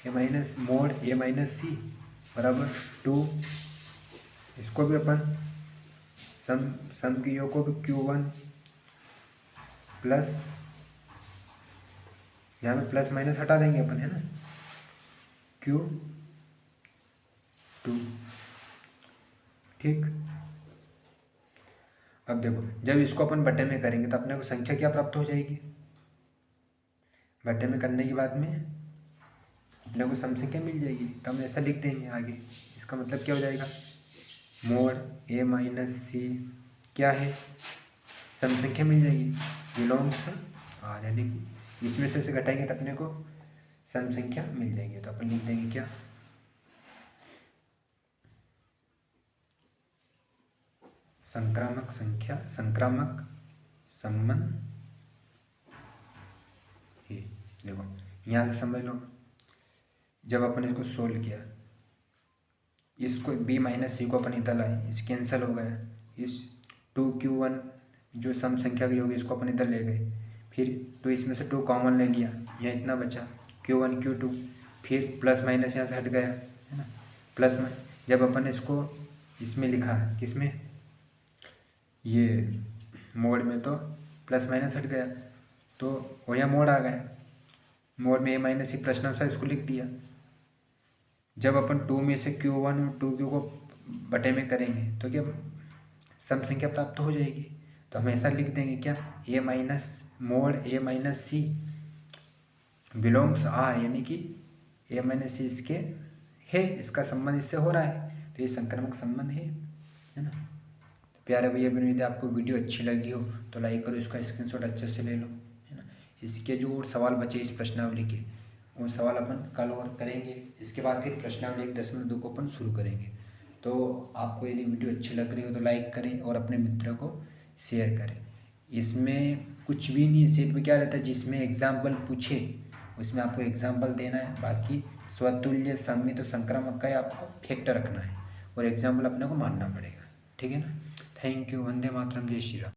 ए माइनस मोड ए माइनस सी बराबर 2। इसको भी अपन सम की योग को भी Q1 प्लस, यहाँ पे प्लस माइनस हटा देंगे अपन, है ना, Q2, ठीक। अब देखो जब इसको अपन बटे में करेंगे तो अपने को संख्या क्या प्राप्त हो जाएगी, बटे में करने के बाद में अपने को सम संख्या मिल जाएगी, तो हम ऐसा लिख देंगे आगे। इसका मतलब क्या हो जाएगा, मोड ए माइनस सी क्या है, सम संख्या मिल जाएगी, बिलोंग्स आर, यानी कि इसमें से घटाएंगे तो अपने को सम संख्या मिल जाएगी। तो अपन लिख देंगे क्या, संक्रामक संख्या, संक्रामक संबंध है। देखो यहाँ से समझ लो, जब अपन इसको सोल्व किया, इसको b माइनस सी को अपन इधर लाए, इस कैंसिल हो गया, इस 2Q1 जो सम संख्या की होगी इसको अपन इधर ले गए, फिर तो इसमें से 2 कॉमन ले लिया, यहाँ इतना बचा Q1 Q2, फिर प्लस माइनस यहाँ से हट गया, है ना, प्लस में जब अपन इसको इसमें लिखा, किसमें, ये मोड में, तो प्लस माइनस हट गया तो और यहाँ मोड आ गया, मोड में ए माइनस सी प्रश्नानुसार इसको लिख दिया। जब अपन 2 में से Q1 और 2Q को बटे में करेंगे तो क्या सम संख्या प्राप्त हो जाएगी। तो हम ऐसा लिख देंगे क्या, A minus mod A minus C belongs R, यानी कि ए माइनस सी इसके है, इसका संबंध इससे हो रहा है, तो ये संक्रामक संबंध है ना। प्यारे भैया बहन, यदि आपको वीडियो अच्छी लगी हो तो लाइक करो, इसका स्क्रीनशॉट अच्छे से ले लो, है ना। इसके जो और सवाल बचे इस प्रश्नावली के, वो सवाल अपन कल और करेंगे। इसके बाद फिर प्रश्नावली 10.2 को अपन शुरू करेंगे। तो आपको यदि वीडियो अच्छी लग रही हो तो लाइक करें और अपने मित्रों को शेयर करें। इसमें कुछ भी नहीं, सेट में क्या रहता है, जिसमें एग्जाम्पल पूछे उसमें आपको एग्जाम्पल देना है, बाकी स्वतुल्य सम्मित और संक्रामक का आपको फैक्ट रखना है और एग्जाम्पल अपने को मानना पड़ेगा, ठीक है ना। Thank you. वंदे मातरम, जय श्री राम।